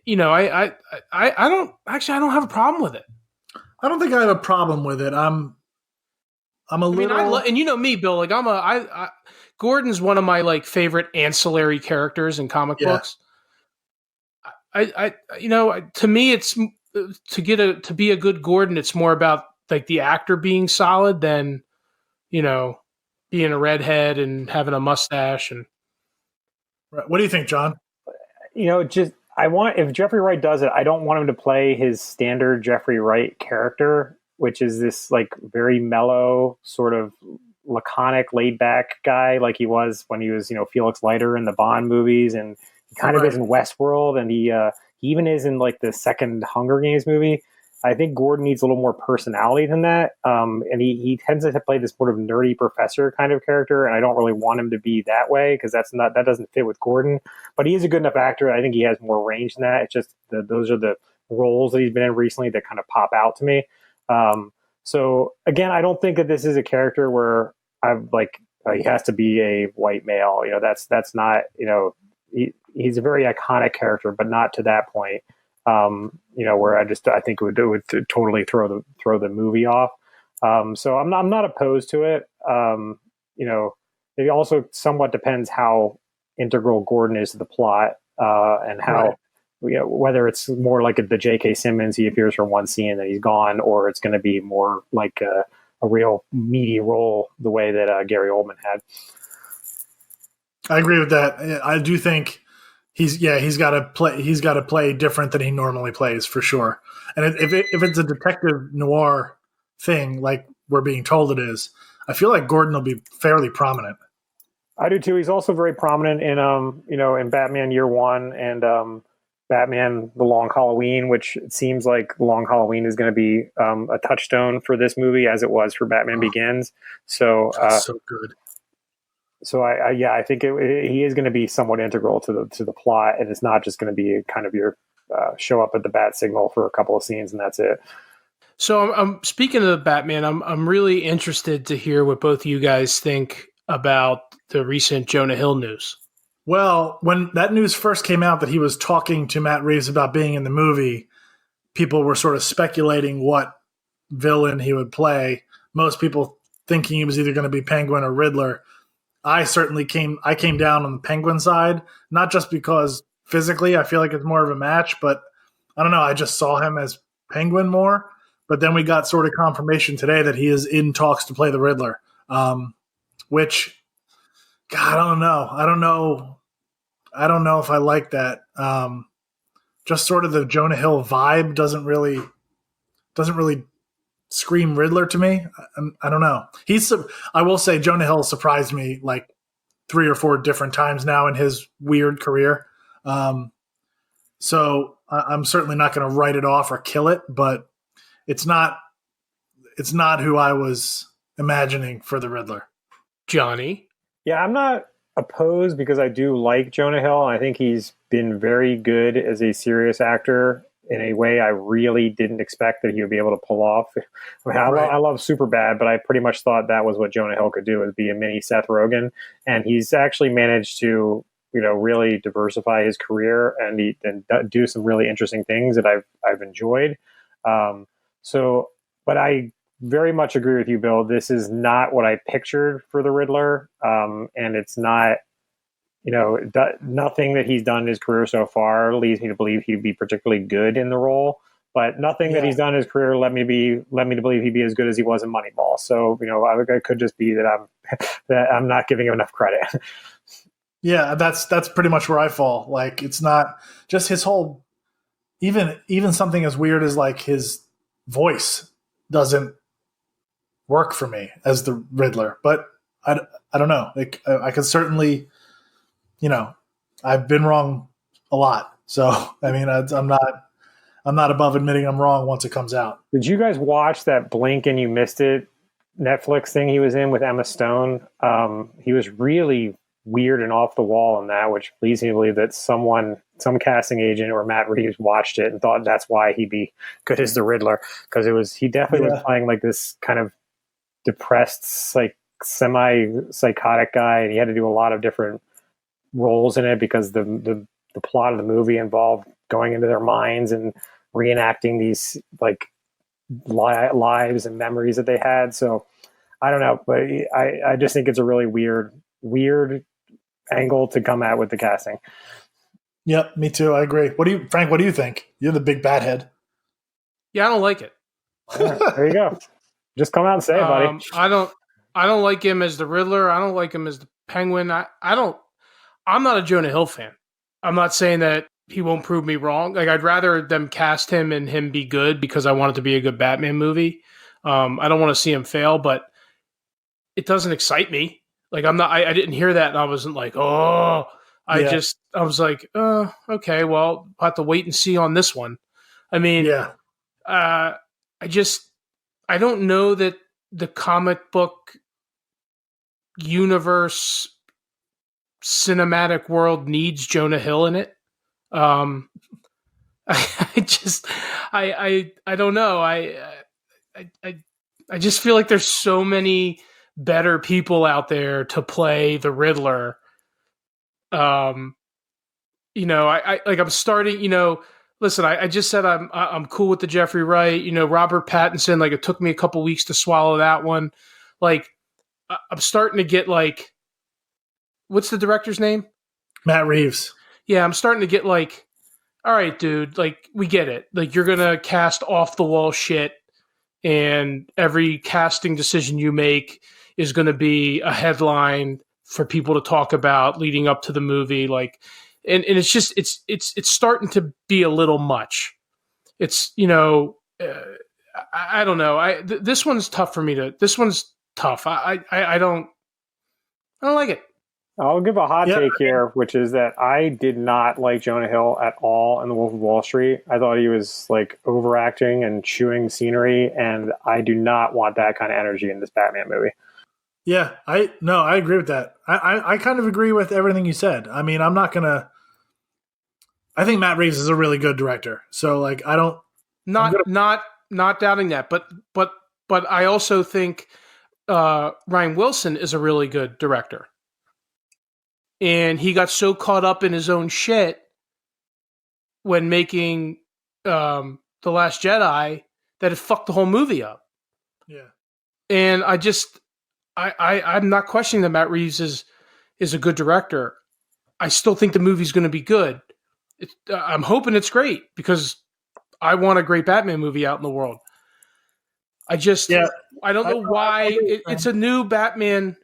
don't have a problem with it. I don't think I have a problem with it. I'm little. And you know me, Bill. Like Gordon's one of my like favorite ancillary characters in comic books. To me, it's to be a good Gordon. It's more about like the actor being solid than being a redhead and having a mustache. And what do you think, John? If Jeffrey Wright does it, I don't want him to play his standard Jeffrey Wright character, which is this like very mellow, sort of laconic, laid back guy, like he was when he was, Felix Leiter in the Bond movies, and he kind of is in Westworld, and he even is in like the second Hunger Games movie. I think Gordon needs a little more personality than that, and he tends to play this sort of nerdy professor kind of character, and I don't really want him to be that way because that doesn't fit with Gordon. But he is a good enough actor. I think he has more range than that. It's just those are the roles that he's been in recently that kind of pop out to me. So again, I don't think that this is a character where I've like he has to be a white male. That's not he's a very iconic character, but not to that point. Where I think it would totally throw the movie off. So I'm not opposed to it. It also somewhat depends how integral Gordon is to the plot, and how, whether it's more like the J.K. Simmons, he appears for one scene and then he's gone, or it's going to be more like a real meaty role the way that Gary Oldman had. I agree with that. I do think he's got to play different than he normally plays, for sure. And if it's a detective noir thing like we're being told it is, I feel like Gordon will be fairly prominent. I do too. He's also very prominent in in Batman Year One and Batman The Long Halloween, which it seems like The Long Halloween is going to be a touchstone for this movie as it was for Batman Begins. So so good. So I think he is going to be somewhat integral to the plot, and it's not just going to be kind of your show up at the bat signal for a couple of scenes and that's it. So I'm speaking of the Batman. I'm really interested to hear what both of you guys think about the recent Jonah Hill news. Well, when that news first came out that he was talking to Matt Reeves about being in the movie, people were sort of speculating what villain he would play. Most people thinking he was either going to be Penguin or Riddler. I came down on the Penguin side, not just because physically I feel like it's more of a match, but I don't know. I just saw him as Penguin more. But then we got sort of confirmation today that he is in talks to play the Riddler, which, God, I don't know. I don't know if I like that. Just sort of the Jonah Hill vibe doesn't really scream Riddler to me. I don't know. I will say Jonah Hill surprised me like 3 or 4 different times now in his weird career. So I'm certainly not going to write it off or kill it, but it's not who I was imagining for the Riddler. Johnny? Yeah, I'm not opposed because I do like Jonah Hill. I think he's been very good as a serious actor in a way I really didn't expect that he would be able to pull off. I love Superbad, but I pretty much thought that was what Jonah Hill could do, is be a mini Seth Rogen. And he's actually managed to, really diversify his career and do some really interesting things that I've enjoyed. But I very much agree with you, Bill. This is not what I pictured for the Riddler. And it's not, nothing that he's done in his career so far leads me to believe he'd be particularly good in the role. But nothing that he's done in his career led me to believe he'd be as good as he was in Moneyball. So, it could just be that I'm not giving him enough credit. Yeah, that's pretty much where I fall. Like, it's not just his whole, even something as weird as like his voice doesn't work for me as the Riddler. But I don't know. Like, I could certainly, I've been wrong a lot. So I mean, I'm not above admitting I'm wrong once it comes out. Did you guys watch that Blink and You Missed It Netflix thing he was in with Emma Stone? He was really weird and off the wall in that, which leads me to believe that some casting agent or Matt Reeves watched it and thought that's why he'd be good as the Riddler, because he definitely was playing like this kind of depressed, like semi-psychotic guy, and he had to do a lot of different roles in it because the plot of the movie involved going into their minds and reenacting these like lives and memories that they had. So I don't know, but I just think it's a really weird angle to come at with the casting. Yep, me too. I agree. Frank, what do you think? You're the big bad head. Yeah, I don't like it. Right, there you go. Just come out and say it, buddy. I don't like him as the Riddler. I don't like him as the Penguin. I'm not a Jonah Hill fan. I'm not saying that he won't prove me wrong. Like, I'd rather them cast him and him be good because I want it to be a good Batman movie. I don't want to see him fail, but it doesn't excite me. Like, I didn't hear that and I wasn't like, oh, I was like, okay, well, I'll have to wait and see on this one. I mean, I don't know that the comic book universe cinematic world needs Jonah Hill in it. I don't know. I just feel like there's so many better people out there to play the Riddler. I'm starting, listen, I just said I'm cool with the Jeffrey Wright, Robert Pattinson, like, it took me a couple weeks to swallow that one. Like, I'm starting to get like, what's the director's name? Matt Reeves. Yeah, I'm starting to get like, all right, dude, like, we get it. Like, you're going to cast off the wall shit and every casting decision you make is going to be a headline for people to talk about leading up to the movie. Like, and it's just, it's starting to be a little much. It's, I don't know. This one's tough for me this one's tough. I don't like it. I'll give a hot take here, which is that I did not like Jonah Hill at all in The Wolf of Wall Street. I thought he was like overacting and chewing scenery, and I do not want that kind of energy in this Batman movie. Yeah, I agree with that. I kind of agree with everything you said. I mean, I think Matt Reeves is a really good director. So like, not doubting that, but I also think Ryan Wilson is a really good director. And he got so caught up in his own shit when making The Last Jedi that it fucked the whole movie up. Yeah. And I'm not questioning that Matt Reeves is a good director. I still think the movie's going to be good. I'm hoping it's great because I want a great Batman movie out in the world. I don't know why it's a new Batman.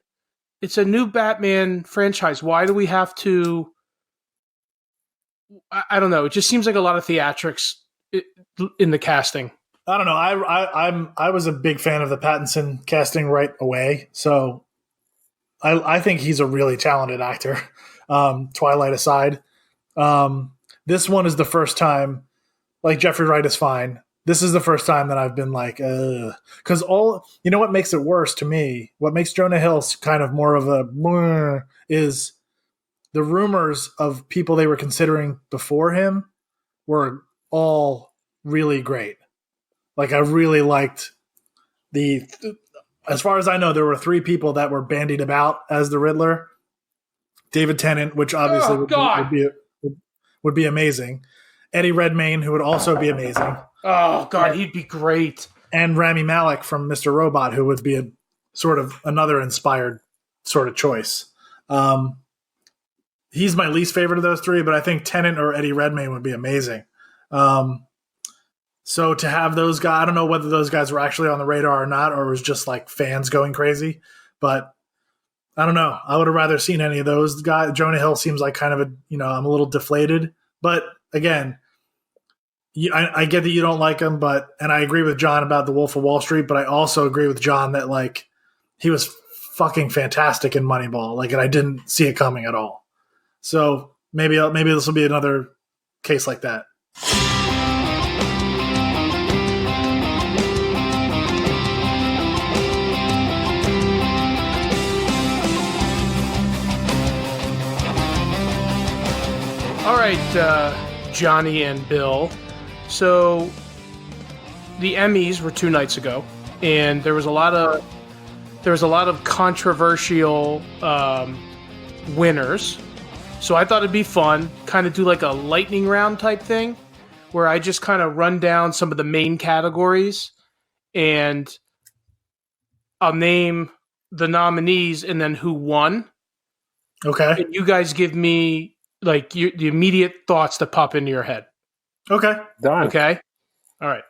It's a new Batman franchise. Why do we have to? I don't know. It just seems like a lot of theatrics in the casting. I don't know. I was a big fan of the Pattinson casting right away. So I think he's a really talented actor. Twilight aside, this one is the first time. Like, Jeffrey Wright is fine. This is the first time that I've been like, because what makes it worse to me, what makes Jonah Hill kind of more of a is the rumors of people they were considering before him were all really great. Like, I really liked as far as I know, there were 3 people that were bandied about as the Riddler. David Tennant, which obviously would be amazing. Eddie Redmayne, who would also be amazing. Oh, God, he'd be great. And Rami Malek from Mr. Robot, who would be a sort of another inspired sort of choice. He's my least favorite of those 3, but I think Tennant or Eddie Redmayne would be amazing. So to have those guys, I don't know whether those guys were actually on the radar or not, or it was just like fans going crazy. But I don't know. I would have rather seen any of those guys. Jonah Hill seems like kind of I'm a little deflated. But again, I get that you don't like him, and I agree with John about the Wolf of Wall Street, but I also agree with John that like he was fucking fantastic in Moneyball, and I didn't see it coming at all. So maybe this will be another case like that. All right, Johnny and Bill. So the Emmys were 2 nights ago, and there was a lot of controversial winners. So I thought it'd be fun, kind of do like a lightning round type thing, where I just kind of run down some of the main categories, and I'll name the nominees and then who won. Okay. And you guys give me like the immediate thoughts that pop into your head. Okay. Done. Okay. All right.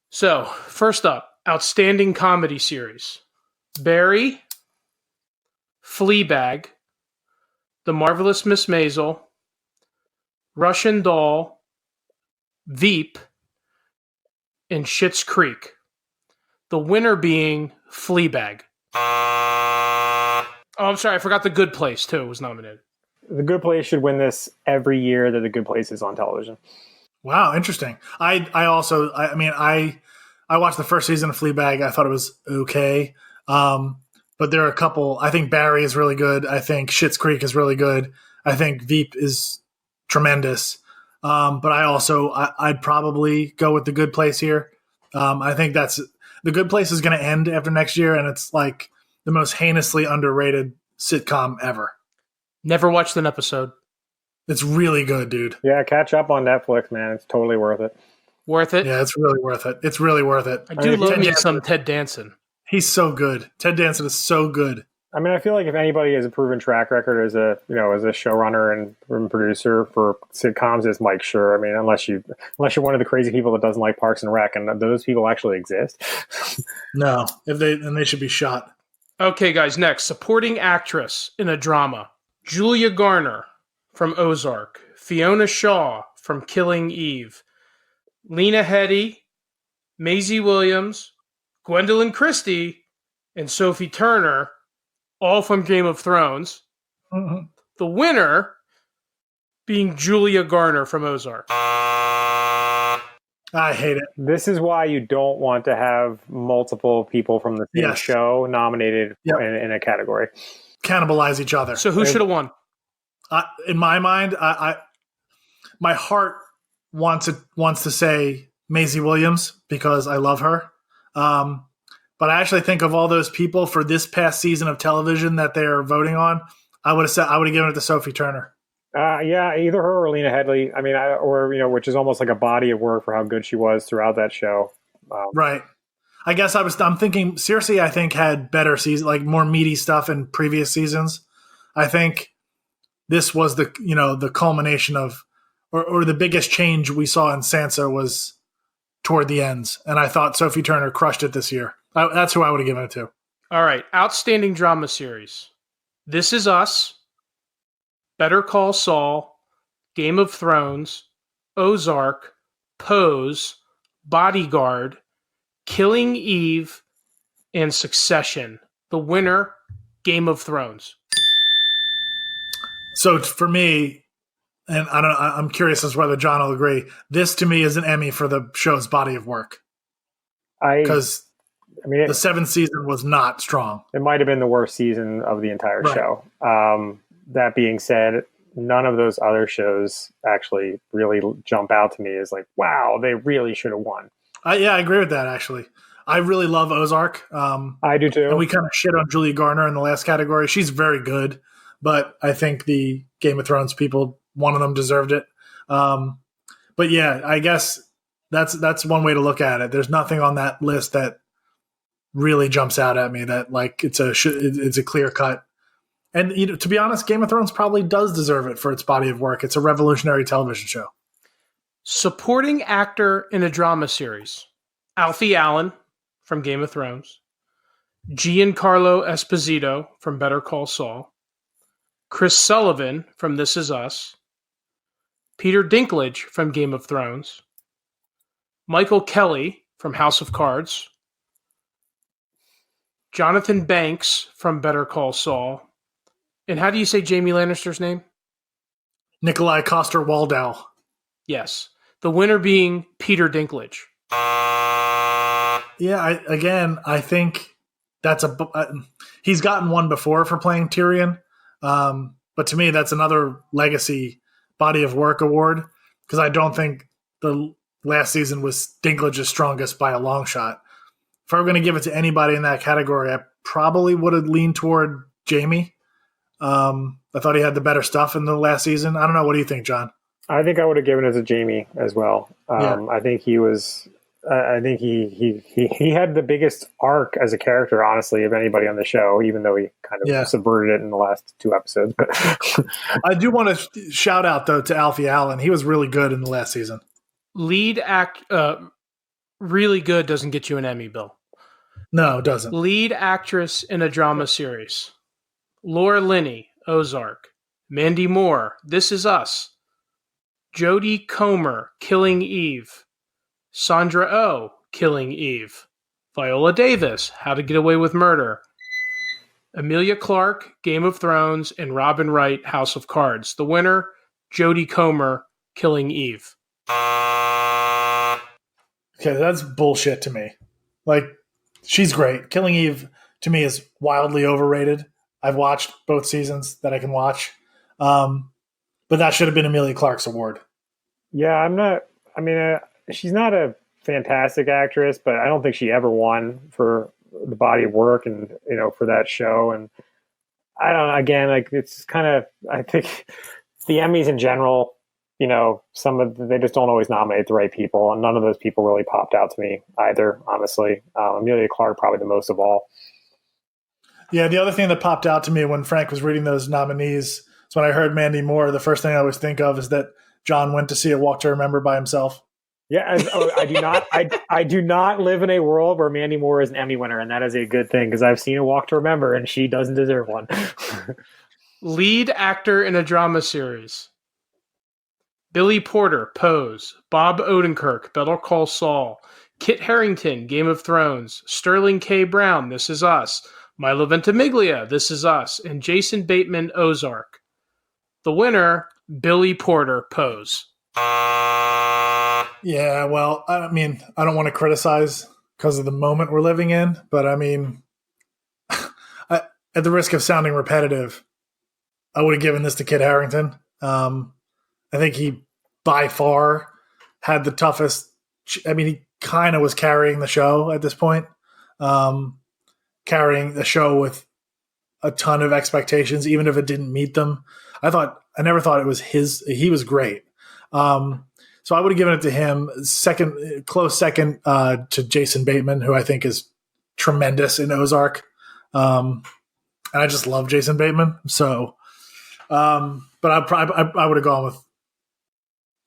So first up, outstanding comedy series: Barry, Fleabag, The Marvelous Miss Maisel, Russian Doll, Veep, and Schitt's Creek. The winner being Fleabag. Oh, I'm sorry. I forgot The Good Place, too, was nominated. The Good Place should win this every year that The Good Place is on television. Wow, interesting. I watched the first season of Fleabag. I thought it was okay. But there are a couple. I think Barry is really good. I think Schitt's Creek is really good. I think Veep is tremendous. But I'd probably go with The Good Place here. I think The Good Place is going to end after next year, and it's like the most heinously underrated sitcom ever. Never watched an episode. It's really good, dude. Yeah, catch up on Netflix, man. It's totally worth it. Worth it? Yeah, it's really worth it. It's really worth it. I do love me some Ted Danson. He's so good. Ted Danson is so good. I mean, I feel like if anybody has a proven track record as a showrunner and producer for sitcoms, it's Mike Schur. I mean, unless you're one of the crazy people that doesn't like Parks and Rec, and those people actually exist. No, they should be shot. Okay, guys. Next, supporting actress in a drama: Julia Garner from Ozark, Fiona Shaw from Killing Eve, Lena Headey, Maisie Williams, Gwendolyn Christie, and Sophie Turner, all from Game of Thrones. Mm-hmm. The winner being Julia Garner from Ozark. I hate it. This is why you don't want to have multiple people from the same show nominated in a category. Cannibalize each other. So who should have won? In my mind, my heart wants to say Maisie Williams because I love her. But I actually think of all those people for this past season of television that they're voting on, I would have given it to Sophie Turner. Yeah, either her or Lena Headey. I mean, which is almost like a body of work for how good she was throughout that show. Right. I guess I'm thinking Circe, I think, had better season, like more meaty stuff in previous seasons. I think this was the culmination of, or the biggest change we saw in Sansa was toward the ends. And I thought Sophie Turner crushed it this year. That's who I would have given it to. All right. Outstanding drama series: This Is Us, Better Call Saul, Game of Thrones, Ozark, Pose, Bodyguard, Killing Eve, and Succession. The winner, Game of Thrones. So for me, and I'm curious as to whether John will agree, this to me is an Emmy for the show's body of work. Because the seventh season was not strong. It might have been the worst season of the entire show. That being said, none of those other shows actually really jump out to me as like, wow, they really should have won. I agree with that, actually. I really love Ozark. I do too. And we kind of shit on Julia Garner in the last category. She's very good, but I think the Game of Thrones people, one of them deserved it. But yeah, I guess that's one way to look at it. There's nothing on that list that really jumps out at me that like it's a clear cut. And to be honest, Game of Thrones probably does deserve it for its body of work. It's a revolutionary television show. Supporting actor in a drama series. Alfie Allen from Game of Thrones. Giancarlo Esposito from Better Call Saul. Chris Sullivan from This Is Us. Peter Dinklage from Game of Thrones. Michael Kelly from House of Cards. Jonathan Banks from Better Call Saul. And how do you say Jamie Lannister's name? Nikolai Coster-Waldau. Yes. The winner being Peter Dinklage. Yeah, I think that's he's gotten one before for playing Tyrion. But to me, that's another legacy body of work award because I don't think the last season was Dinklage's strongest by a long shot. If I were going to give it to anybody in that category, I probably would have leaned toward Jamie. I thought he had the better stuff in the last season. I don't know. What do you think, John? I think I would have given it to Jamie as well. Yeah. I think he was. I think he had the biggest arc as a character, honestly, of anybody on the show. Even though he kind of subverted it in the last 2 episodes. But I do want to shout out though to Alfie Allen. He was really good in the last season. Really good doesn't get you an Emmy, Bill. No, it doesn't. Lead actress in a drama series. Laura Linney, Ozark. Mandy Moore, This Is Us. Jodie Comer, Killing Eve. Sandra Oh, Killing Eve. Viola Davis, How to Get Away with Murder. Emilia Clarke, Game of Thrones, and Robin Wright, House of Cards. The winner, Jodie Comer, Killing Eve. Okay, that's bullshit to me. Like, she's great. Killing Eve, to me, is wildly overrated. I've watched both seasons that I can watch. But that should have been Emilia Clarke's award. Yeah, she's not a fantastic actress, but I don't think she ever won for the body of work and, for that show. And I don't know, again, like it's kind of, I think the Emmys in general, they just don't always nominate the right people. And none of those people really popped out to me either, honestly. Emilia Clarke, probably the most of all. Yeah. The other thing that popped out to me when Frank was reading those nominees, so when I heard Mandy Moore, the first thing I always think of is that John went to see A Walk to Remember by himself. Yeah, I do not. I do not live in a world where Mandy Moore is an Emmy winner, and that is a good thing because I've seen A Walk to Remember, and she doesn't deserve one. Lead actor in a drama series. Billy Porter, Pose. Bob Odenkirk, Better Call Saul. Kit Harington, Game of Thrones. Sterling K. Brown, This Is Us. Milo Ventimiglia, This Is Us. And Jason Bateman, Ozark. The winner, Billy Porter, Pose. Yeah, well, I don't want to criticize because of the moment we're living in, but at the risk of sounding repetitive, I would have given this to Kit Harington. I think he, by far, had the toughest. He kind of was carrying the show at this point, carrying the show with a ton of expectations, even if it didn't meet them. I never thought it was he was great. So I would have given it to him. Close second to Jason Bateman, who I think is tremendous in Ozark. And I just love Jason Bateman. So, but I would have gone with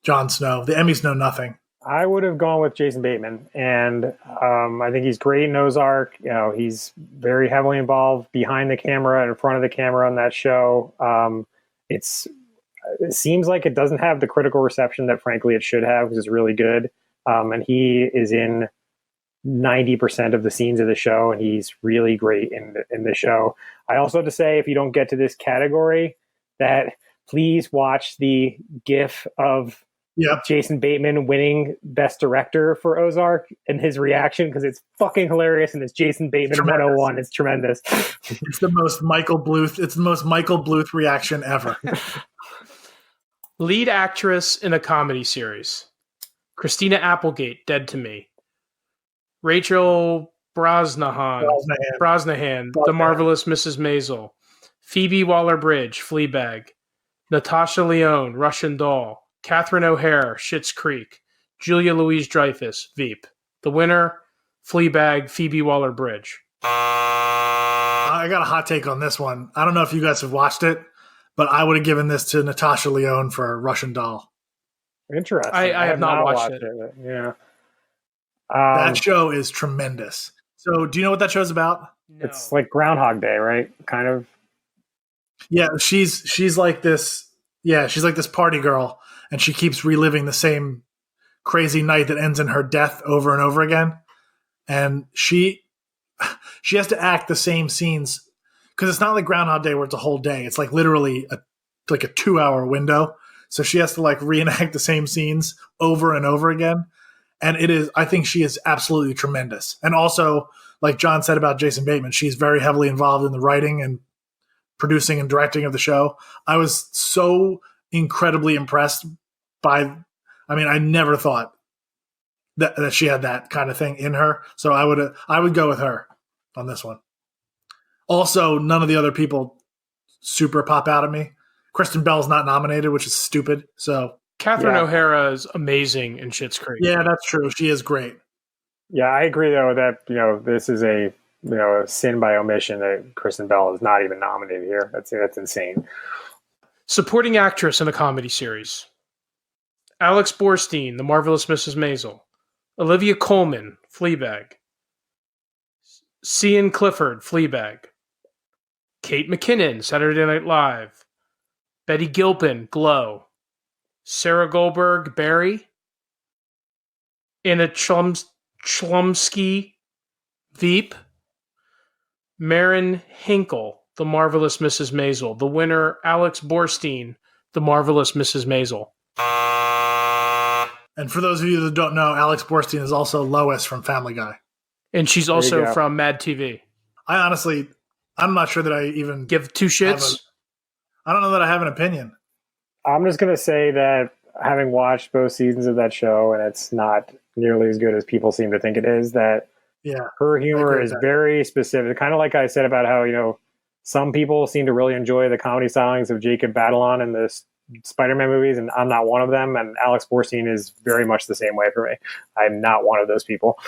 Jon Snow. The Emmys know nothing. I would have gone with Jason Bateman, and I think he's great in Ozark. He's very heavily involved behind the camera and in front of the camera on that show. It seems like it doesn't have the critical reception that, frankly, it should have, because it's really good. And he is in 90% of the scenes of the show, and he's really great in the show. I also have to say, if you don't get to this category, that please watch the GIF of Jason Bateman winning Best Director for Ozark and his reaction, because it's fucking hilarious, and it's Jason Bateman 101. It's tremendous. It's the most Michael Bluth reaction ever. Lead actress in a comedy series. Christina Applegate, Dead to Me. Rachel Brosnahan, The Marvelous Mrs. Maisel. Phoebe Waller-Bridge, Fleabag. Natasha Lyonne, Russian Doll. Catherine O'Hare, Schitt's Creek. Julia Louis-Dreyfus, Veep. The winner, Fleabag, Phoebe Waller-Bridge. I got a hot take on this one. I don't know if you guys have watched it, but I would have given this to Natasha Lyonne for Russian Doll. Interesting. I have not watched it. Yeah. That show is tremendous. So, do you know what that show's about? No. It's like Groundhog Day, right? Kind of. Yeah, she's like this. Yeah, she's like this party girl, and she keeps reliving the same crazy night that ends in her death over and over again. And she has to act the same scenes because it's not like Groundhog Day where it's a whole day. It's like literally a 2-hour window. So she has to like reenact the same scenes over and over again. And I think she is absolutely tremendous. And also, like John said about Jason Bateman, she's very heavily involved in the writing and producing and directing of the show. I was so incredibly impressed by, I never thought that she had that kind of thing in her. So I would go with her on this one. Also, none of the other people super pop out at me. Kristen Bell's not nominated, which is stupid. So Catherine O'Hara is amazing in Schitt's Creek. Yeah, that's true. She is great. Yeah, I agree though that this is a sin by omission that Kristen Bell is not even nominated here. That's insane. Supporting actress in a comedy series: Alex Borstein, The Marvelous Mrs. Maisel; Olivia Colman, Fleabag; Sian Clifford, Fleabag; Kate McKinnon, Saturday Night Live; Betty Gilpin, Glow; Sarah Goldberg, Barry; Anna Chlumsky, Veep; Marin Hinkle, The Marvelous Mrs. Maisel. The winner, Alex Borstein, The Marvelous Mrs. Maisel. And for those of you that don't know, Alex Borstein is also Lois from Family Guy. And she's also from Mad TV. I'm not sure that I even give two shits. I don't know that I have an opinion. I'm just going to say that having watched both seasons of that show, and it's not nearly as good as people seem to think it is, that her humor is very specific. Kind of like I said about how, some people seem to really enjoy the comedy stylings of Jacob Batalon in the Spider-Man movies, and I'm not one of them. And Alex Borstein is very much the same way for me. I'm not one of those people.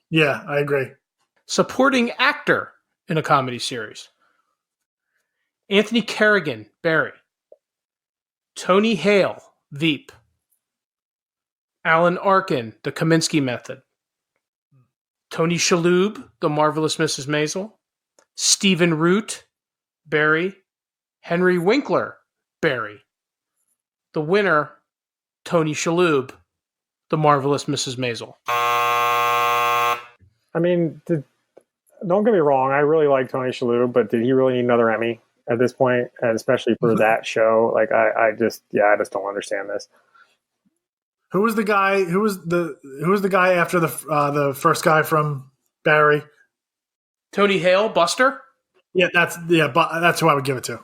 Yeah, I agree. Supporting actor in a comedy series: Anthony Carrigan, Barry; Tony Hale, Veep; Alan Arkin, The Kaminsky Method; Tony Shalhoub, The Marvelous Mrs. Maisel; Stephen Root, Barry; Henry Winkler, Barry. The winner, Tony Shalhoub, The Marvelous Mrs. Maisel. Don't get me wrong, I really like Tony Shalhoub, but did he really need another Emmy at this point? And especially for that show, like I just don't understand this. Who was the guy? Who was the guy after the first guy from Barry? Tony Hale, Buster. Yeah, that's who I would give it to.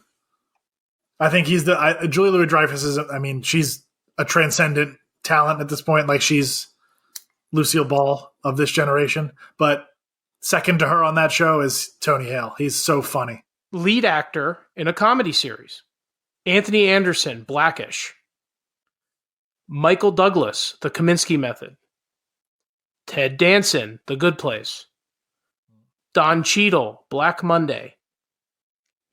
I think he's Julia Louis-Dreyfus is. She's a transcendent talent at this point. Like, she's Lucille Ball of this generation. But second to her on that show is Tony Hale. He's so funny. Lead actor in a comedy series: Anthony Anderson, Blackish; Michael Douglas, The Kaminsky Method; Ted Danson, The Good Place; Don Cheadle, Black Monday;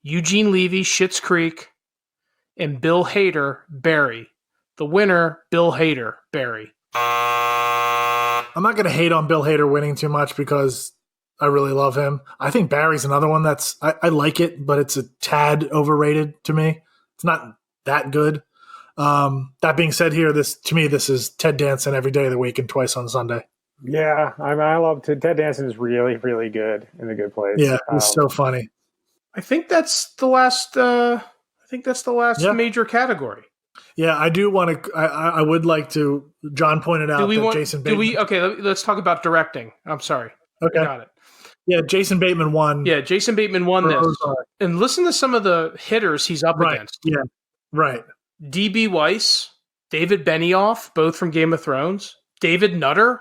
Eugene Levy, Schitt's Creek; and Bill Hader, Barry. The winner, Bill Hader, Barry. I'm not going to hate on Bill Hader winning too much because I really love him. I think Barry's another one that's I like it, but it's a tad overrated to me. It's not that good. That being said, this is Ted Danson every day of the week and twice on Sunday. Yeah, I love Ted Danson is really, really good in The Good Place. Yeah, he's so funny. I think that's the last. Major category. Yeah, I do want to. I would like to. John pointed out Jason Bateman. Okay, let's talk about directing. I'm sorry. Okay, got it. Yeah, Jason Bateman won. Yeah, Jason Bateman won this. And listen to some of the hitters he's up against. Yeah, right. D.B. Weiss, David Benioff, both from Game of Thrones. David Nutter,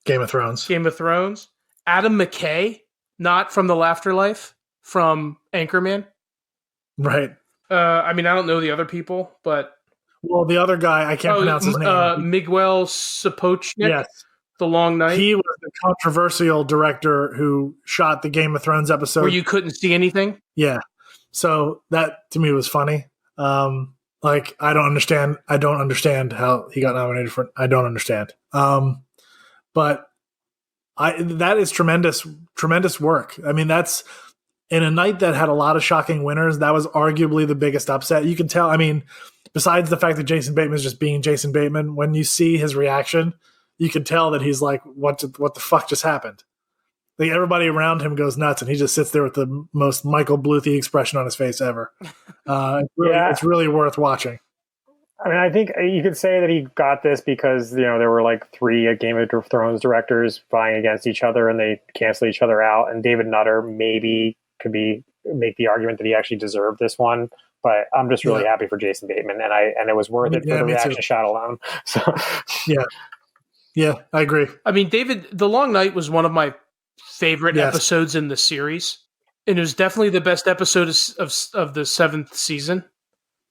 Game of Thrones. Adam McKay, not from The Laughter Life, from Anchorman. Right. I don't know the other people, but the other guy, I can't pronounce his name. Miguel Sapochnik. Yes. The Long Night. He was the controversial director who shot the Game of Thrones episode where you couldn't see anything. Yeah. So that to me was funny. Like, I don't understand. I don't understand how he got nominated for. I don't understand. But that is tremendous work. I mean, that's in a night that had a lot of shocking winners. That was arguably the biggest upset. You can tell. I mean, besides the fact that Jason Bateman is just being Jason Bateman, when you see his reaction, you can tell that he's like, "What the fuck just happened?" Like, everybody around him goes nuts, and he just sits there with the most Michael Bluthy expression on his face ever. It's really worth watching. I mean, I think you could say that he got this because, there were like 3 Game of Thrones directors vying against each other and they canceled each other out. And David Nutter maybe could make the argument that he actually deserved this one. But I'm just really happy for Jason Bateman, and it was worth it for the reaction shot alone. So yeah, I agree. I mean, The Long Night was one of my favorite episodes in the series, and it was definitely the best episode of the 7th season.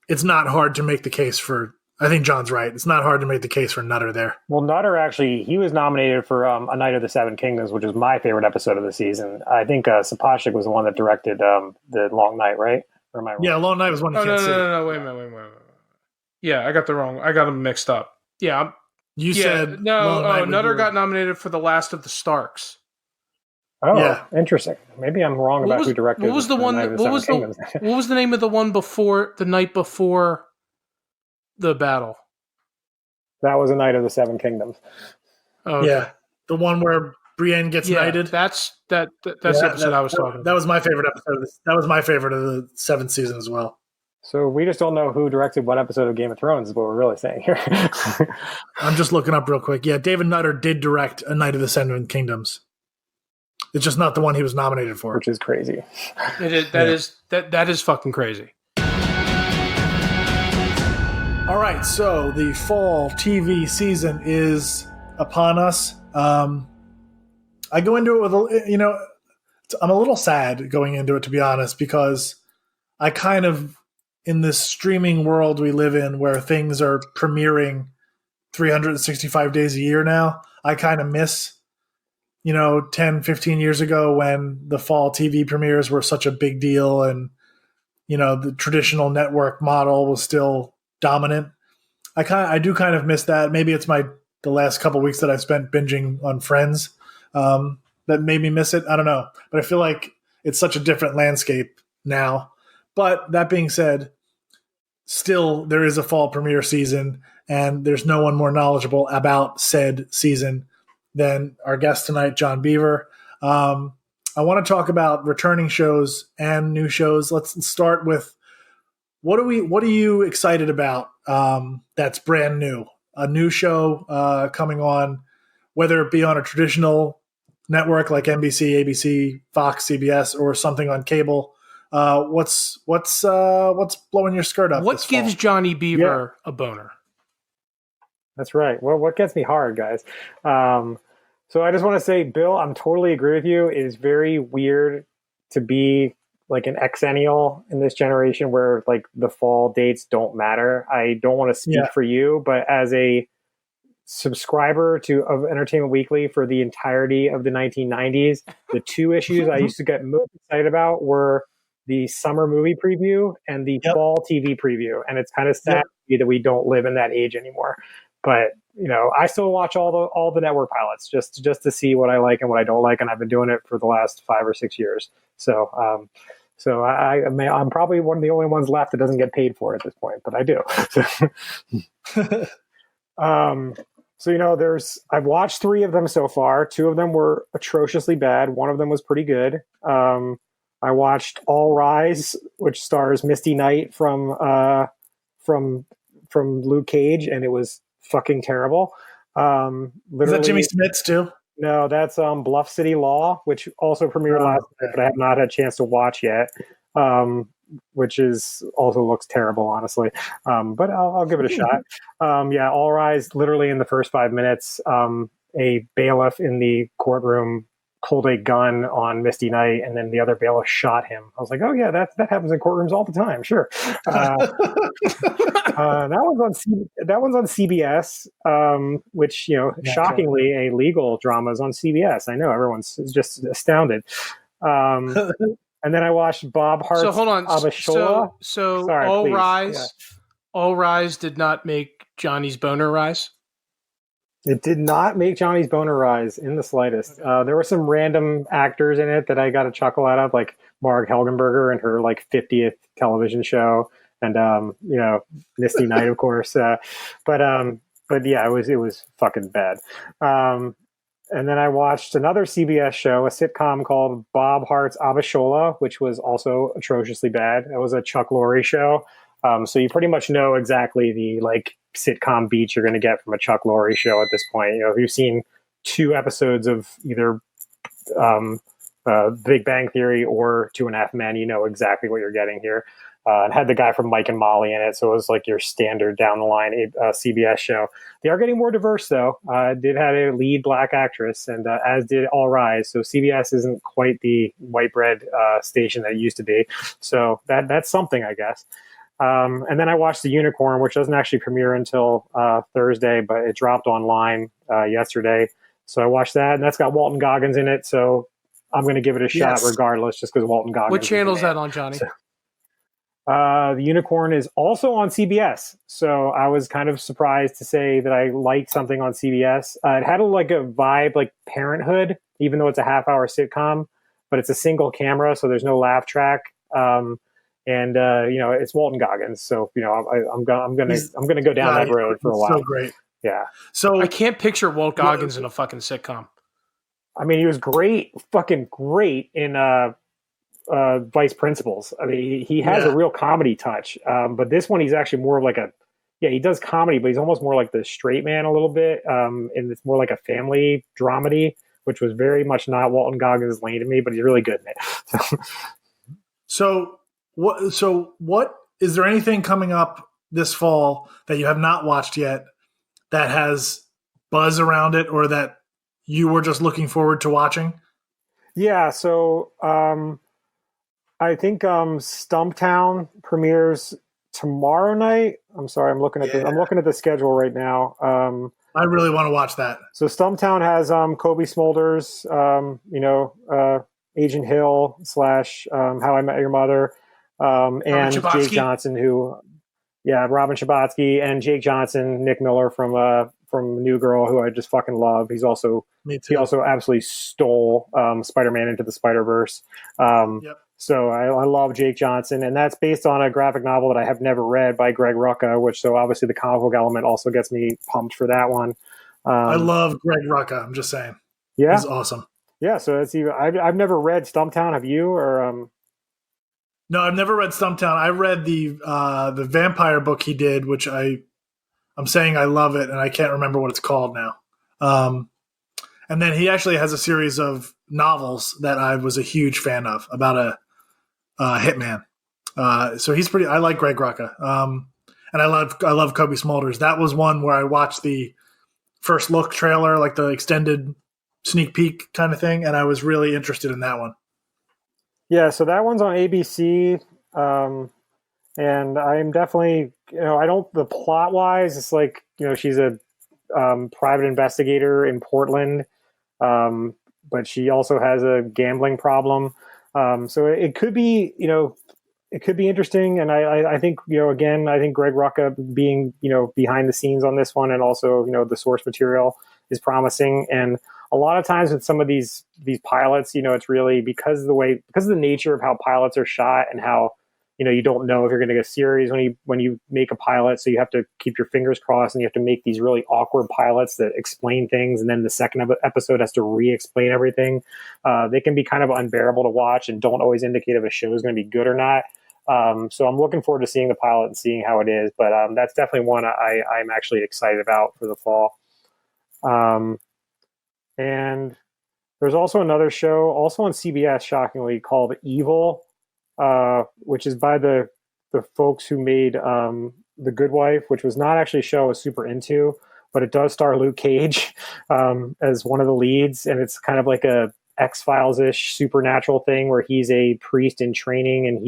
It's not hard to make the case for. I think John's right. It's not hard to make the case for Nutter there. Well, Nutter actually, he was nominated for A Night of the Seven Kingdoms, which is my favorite episode of the season. I think Sapochnik was the one that directed The Long Night, right? Or am I wrong? Yeah, Long Night was one you can't see. No, wait a minute. Yeah, I got them mixed up. Yeah, you said no. Nutter got nominated for The Last of the Starks. Oh, yeah. Interesting. Maybe I'm wrong about who directed. What was the one? What was the name of the one before the night before the battle? That was A Night of the Seven Kingdoms. Oh, okay. Yeah, the one where Brienne gets knighted. That's the episode I was talking about. That was my favorite episode. That was my favorite of the 7th season as well. So we just don't know who directed what episode of Game of Thrones is what we're really saying here. I'm just looking up real quick. Yeah, David Nutter did direct A Night of the Seven Kingdoms. It's just not the one he was nominated for, which is crazy. That is fucking crazy. All right, so the fall TV season is upon us. I go into it with I'm a little sad going into it, to be honest, because I kind of, in this streaming world we live in where things are premiering 365 days a year now, I kind of miss 10, 15 years ago when the fall TV premieres were such a big deal and, the traditional network model was still dominant. I do kind of miss that. Maybe it's the last couple of weeks that I've spent binging on Friends that made me miss it. I don't know. But I feel like it's such a different landscape now. But that being said, still there is a fall premiere season and there's no one more knowledgeable about said season than our guest tonight, John Beaver. I want to talk about returning shows and new shows. Let's start with what are you excited about that's brand new? A new show coming on, whether it be on a traditional network like NBC, ABC, Fox, CBS, or something on cable. What's blowing your skirt up? What gives fall? Johnny Beaver a boner? That's right. Well, what gets me hard, guys? So I just want to say, Bill, I'm totally agree with you. It is very weird to be like an exennial in this generation where like the fall dates don't matter. I don't want to speak for you, but as a subscriber of Entertainment Weekly for the entirety of the 1990s, the 2 issues I used to get most excited about were the summer movie preview and the fall TV preview. And it's kind of sad that we don't live in that age anymore. But I still watch all the network pilots just to see what I like and what I don't like, and I've been doing it for the last 5 or 6 years. So, I'm probably one of the only ones left that doesn't get paid for it at this point, but I do. I've watched 3 of them so far. 2 of them were atrociously bad. 1 of them was pretty good. I watched All Rise, which stars Misty Knight from Luke Cage, and it was fucking terrible. Is that Jimmy Smits too? No, that's Bluff City Law, which also premiered last night, but I have not had a chance to watch yet. Which also looks terrible, honestly. But I'll give it a shot. All Rise. Literally in the first 5 minutes, a bailiff in the courtroom pulled a gun on Misty Knight, and then the other bailiff shot him. I was like, oh yeah, that happens in courtrooms all the time. Sure. That one's on CBS, which shockingly a legal drama is on CBS. I know everyone's just astounded. And then I watched Bob Hart's So hold on. Abishola. So Sorry, All please. Rise. Yeah. All Rise did not make Johnny's boner rise? It did not make Johnny's boner rise in the slightest. There were some random actors in it that I got a chuckle out of, like Marg Helgenberger and her like 50th television show, and Misty Knight, of course. But yeah, it was fucking bad. And then I watched another CBS show, a sitcom called Bob Hart's Abishola, which was also atrociously bad. It was a Chuck Lorre show. So you pretty much know exactly the like sitcom beat you're going to get from a Chuck Lorre show at this point. You know, if you've seen 2 episodes of either Big Bang Theory or 2.5 Men, you know exactly what you're getting here. It had the guy from Mike and Molly in it, so it was like your standard down the line CBS show. They are getting more diverse, though. It did have a lead black actress, and as did All Rise. So CBS isn't quite the white bread station that it used to be. So that's something, I guess. And then I watched The Unicorn, which doesn't actually premiere until Thursday, but it dropped online yesterday. So I watched that, and that's got Walton Goggins in it. So I'm going to give it a shot regardless, just because Walton Goggins. What channel is that on, Johnny? So, The Unicorn is also on CBS. So I was kind of surprised to say that I liked something on CBS. It had a vibe like Parenthood, even though it's a half-hour sitcom, but it's a single camera, so there's no laugh track. And it's Walton Goggins, so I'm gonna go down that road for a while. So great, yeah. So I can't picture Walt Goggins in a fucking sitcom. I mean, he was fucking great in Vice Principals. I mean, he has a real comedy touch, but this one he's actually more of like he does comedy, but he's almost more like the straight man a little bit, and it's more like a family dramedy, which was very much not Walton Goggins' lane to me, but he's really good in it. So what is there anything coming up this fall that you have not watched yet that has buzz around it or that you were just looking forward to watching? Yeah, so I think Stumptown premieres tomorrow night. I'm sorry, I'm looking at the schedule right now. I really want to watch that. So Stumptown has Kobe Smulders, Agent Hill / How I Met Your Mother. And Jake Johnson, Robin Schabotsky, and Jake Johnson, Nick Miller from New Girl, who I just fucking love. He also absolutely stole Spider-Man Into the Spider-Verse. So I love Jake Johnson, and that's based on a graphic novel that I have never read by Greg Rucka, so obviously the comic book element also gets me pumped for that one. I love Greg Rucka. I'm just saying, he's awesome. Yeah, so I've never read Stumptown. Have you? Or No, I've never read Stumptown. I read the vampire book he did, which I'm saying I love it, and I can't remember what it's called now. And then he actually has a series of novels that I was a huge fan of about a hitman. So he's pretty. I like Greg Rucka, and I love Kobe Smulders. That was one where I watched the first look trailer, like the extended sneak peek kind of thing, and I was really interested in that one. Yeah, so that one's on ABC, and I'm definitely, the plot-wise, it's like, she's a private investigator in Portland, but she also has a gambling problem. So it could be, it could be interesting, and I think, again, I think Greg Rucka being, behind the scenes on this one, and also, the source material is promising. And a lot of times with some of these pilots, it's really because of the nature of how pilots are shot, and how, you don't know if you're going to get a series when you make a pilot. So you have to keep your fingers crossed, and you have to make these really awkward pilots that explain things, and then the second episode has to re-explain everything. They can be kind of unbearable to watch and don't always indicate if a show is going to be good or not. So I'm looking forward to seeing the pilot and seeing how it is. But that's definitely one I'm actually excited about for the fall. And there's also another show, also on CBS, shockingly, called Evil, which is by the folks who made The Good Wife, which was not actually a show I was super into, but it does star Luke Cage as one of the leads, and it's kind of like a X-Files-ish supernatural thing where he's a priest in training, and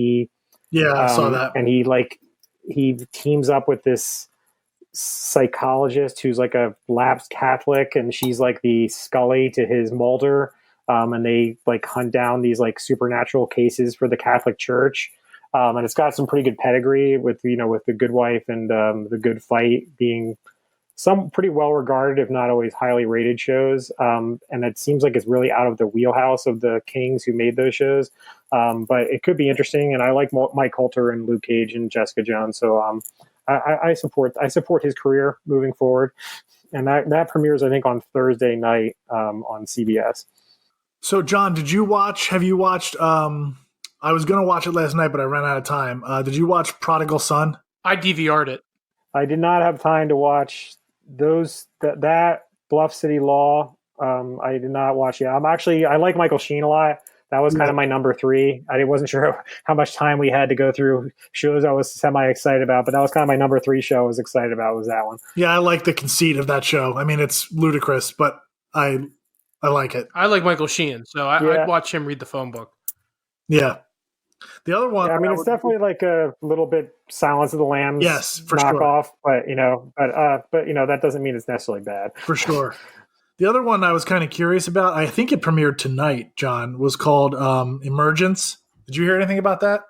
I saw that. And he teams up with this psychologist who's like a lapsed Catholic, and she's like the Scully to his Mulder, and they like hunt down these like supernatural cases for the Catholic Church. And it's got some pretty good pedigree with The Good Wife and The Good Fight being some pretty well regarded, if not always highly rated shows. And it seems like it's really out of the wheelhouse of the Kings who made those shows. But it could be interesting. And I like Mike Coulter and Luke Cage and Jessica Jones. So I support his career moving forward. And that premieres, I think, on Thursday night on CBS. So, John, have you watched, I was going to watch it last night, but I ran out of time. Did you watch Prodigal Son? I DVR'd it. I did not have time to watch that Bluff City Law. I did not watch it. I like Michael Sheen a lot. That was kind of my number 3. I wasn't sure how much time we had to go through shows I was semi-excited about, but that was kind of my number 3 show I was excited about, was that one. Yeah, I like the conceit of that show. I mean, it's ludicrous, but I like it. I like Michael Sheen, so I'd watch him read the phone book. Yeah. The other one... Yeah, I mean, it's definitely like a little bit Silence of the Lambs knockoff, sure. But that doesn't mean it's necessarily bad. For sure. The other one I was kind of curious about, I think it premiered tonight, John, was called Emergence. Did you hear anything about that?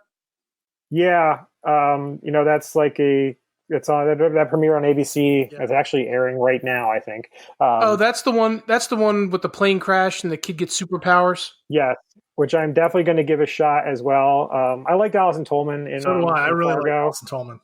Yeah. That's like it's on that premiere on ABC. Yeah. It's actually airing right now, I think. That's the one with the plane crash and the kid gets superpowers? Yes, which I'm definitely going to give a shot as well. I liked Allison Tolman in So do I. I really Fargo. like Allison Tolman.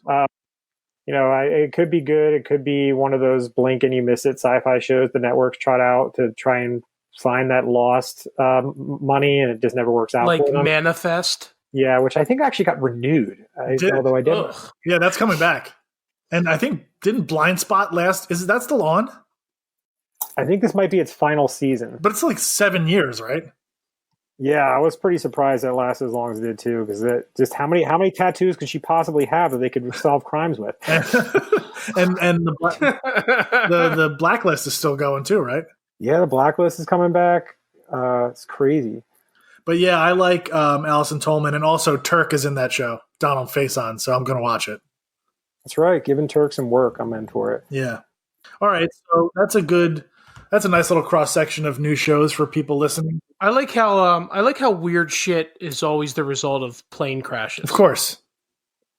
It could be good. It could be one of those blink and you miss it sci-fi shows the networks trot out to try and find that lost money, and it just never works out. Like for them. Manifest? Yeah, which I think actually got renewed, although I didn't. Ugh. Yeah, that's coming back. And I think, didn't Blind Spot last? Is that still on? I think this might be its final season. But it's like 7 years, right? Yeah, I was pretty surprised that it lasted as long as it did too, because just how many tattoos could she possibly have that they could solve crimes with? and the Blacklist is still going too, right? Yeah, the Blacklist is coming back. It's crazy. But yeah, I like Allison Tolman, and also Turk is in that show, Donald Faison, so I'm going to watch it. That's right. Giving Turk some work, I'm in for it. Yeah. All right, so that's a nice little cross section of new shows for people listening. I like how weird shit is always the result of plane crashes. Of course.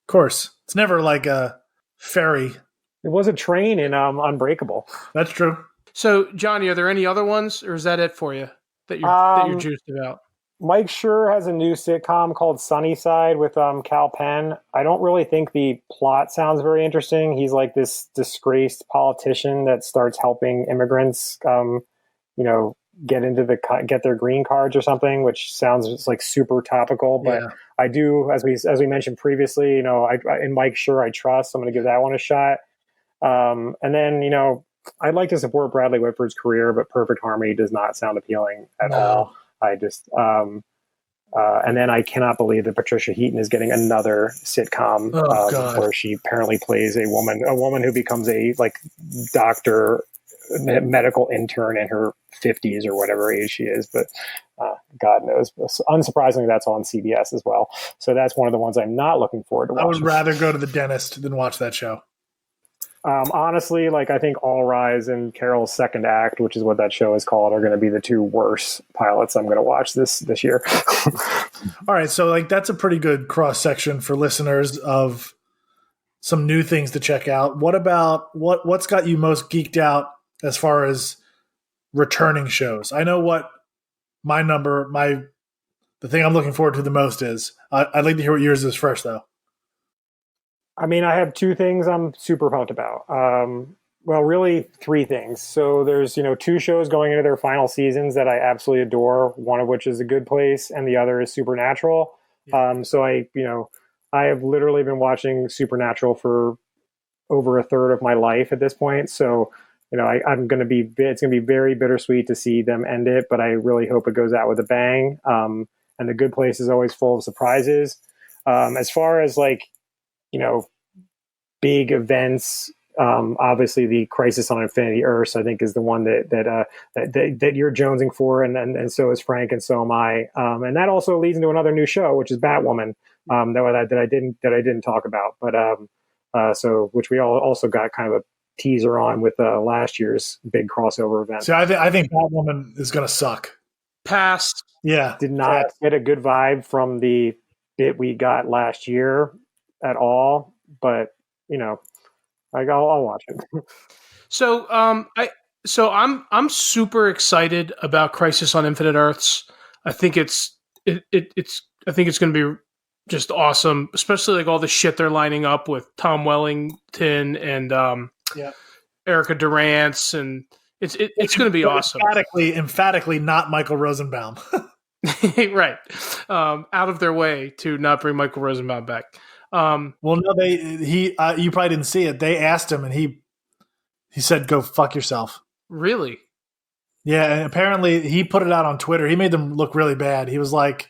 It's never like a ferry. It was a train in Unbreakable. That's true. So, Johnny, are there any other ones, or is that it for you that you're juiced about? Mike Schur has a new sitcom called Sunnyside with Cal Penn. I don't really think the plot sounds very interesting. He's like this disgraced politician that starts helping immigrants, get their green cards or something, which sounds like super topical. But yeah. I do, as we mentioned previously, in Mike Schur I trust. So I'm going to give that one a shot. And then I'd like to support Bradley Whitford's career, but Perfect Harmony does not sound appealing at all. I just, and then I cannot believe that Patricia Heaton is getting another sitcom where she apparently plays a woman who becomes a doctor, medical intern in her 50s or whatever age she is. But God knows. Unsurprisingly, that's on CBS as well. So that's one of the ones I'm not looking forward to watching. I would rather go to the dentist than watch that show. Honestly, I think All Rise and Carol's Second Act, which is what that show is called, are going to be the two worst pilots I'm going to watch this year. All right, so that's a pretty good cross section for listeners of some new things to check out. What about what's got you most geeked out as far as returning shows? I know what the thing I'm looking forward to the most is. I'd like to hear what yours is first, though. I mean, I have two things I'm super pumped about. Well, really three things. So there's, two shows going into their final seasons that I absolutely adore, one of which is A Good Place and the other is Supernatural. Yeah. So I have literally been watching Supernatural for over a third of my life at this point. So, it's going to be very bittersweet to see them end it, but I really hope it goes out with a bang. And The Good Place is always full of surprises. As far as big events, obviously the Crisis on Infinity Earths, I think, is the one that you're jonesing for, and so is Frank, and so am I. And that also leads into another new show, which is Batwoman, that I didn't talk about, but which we all also got kind of a teaser on with last year's big crossover event. So I think Batwoman is going to suck. Pass. Yeah, did not get a good vibe from the bit we got last year at all, but like I'll watch it. So I'm super excited about Crisis on Infinite Earths. I think it's I think it's going to be just awesome, especially like all the shit they're lining up with Tom Wellington and Erica Durance, and it's going to be awesome. Emphatically not Michael Rosenbaum. Right. Out of their way to not bring Michael Rosenbaum back. Well, no, you probably didn't see it. They asked him, and he said, "Go fuck yourself." Really? Yeah, and apparently he put it out on Twitter. He made them look really bad. He was like,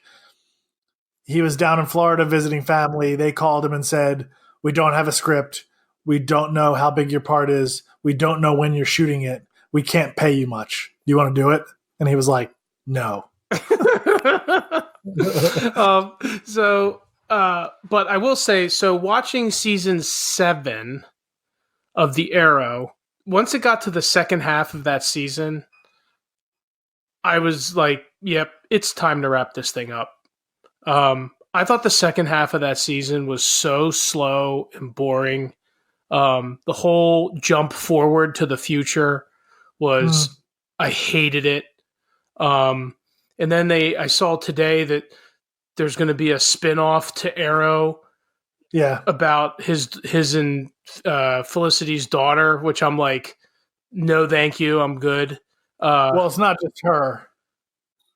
he was down in Florida visiting family. They called him and said, "We don't have a script. We don't know how big your part is. We don't know when you're shooting it. We can't pay you much. Do you want to do it?" And he was like, "No." But I will say, so watching season 7 of The Arrow, once it got to the second half of that season, I was like, yep, it's time to wrap this thing up. I thought the second half of that season was so slow and boring. The whole jump forward to the future was, I hated it. And then I saw today that there's going to be a spin-off to Arrow about his and Felicity's daughter, which I'm like, no, thank you. I'm good. Well, it's not just her.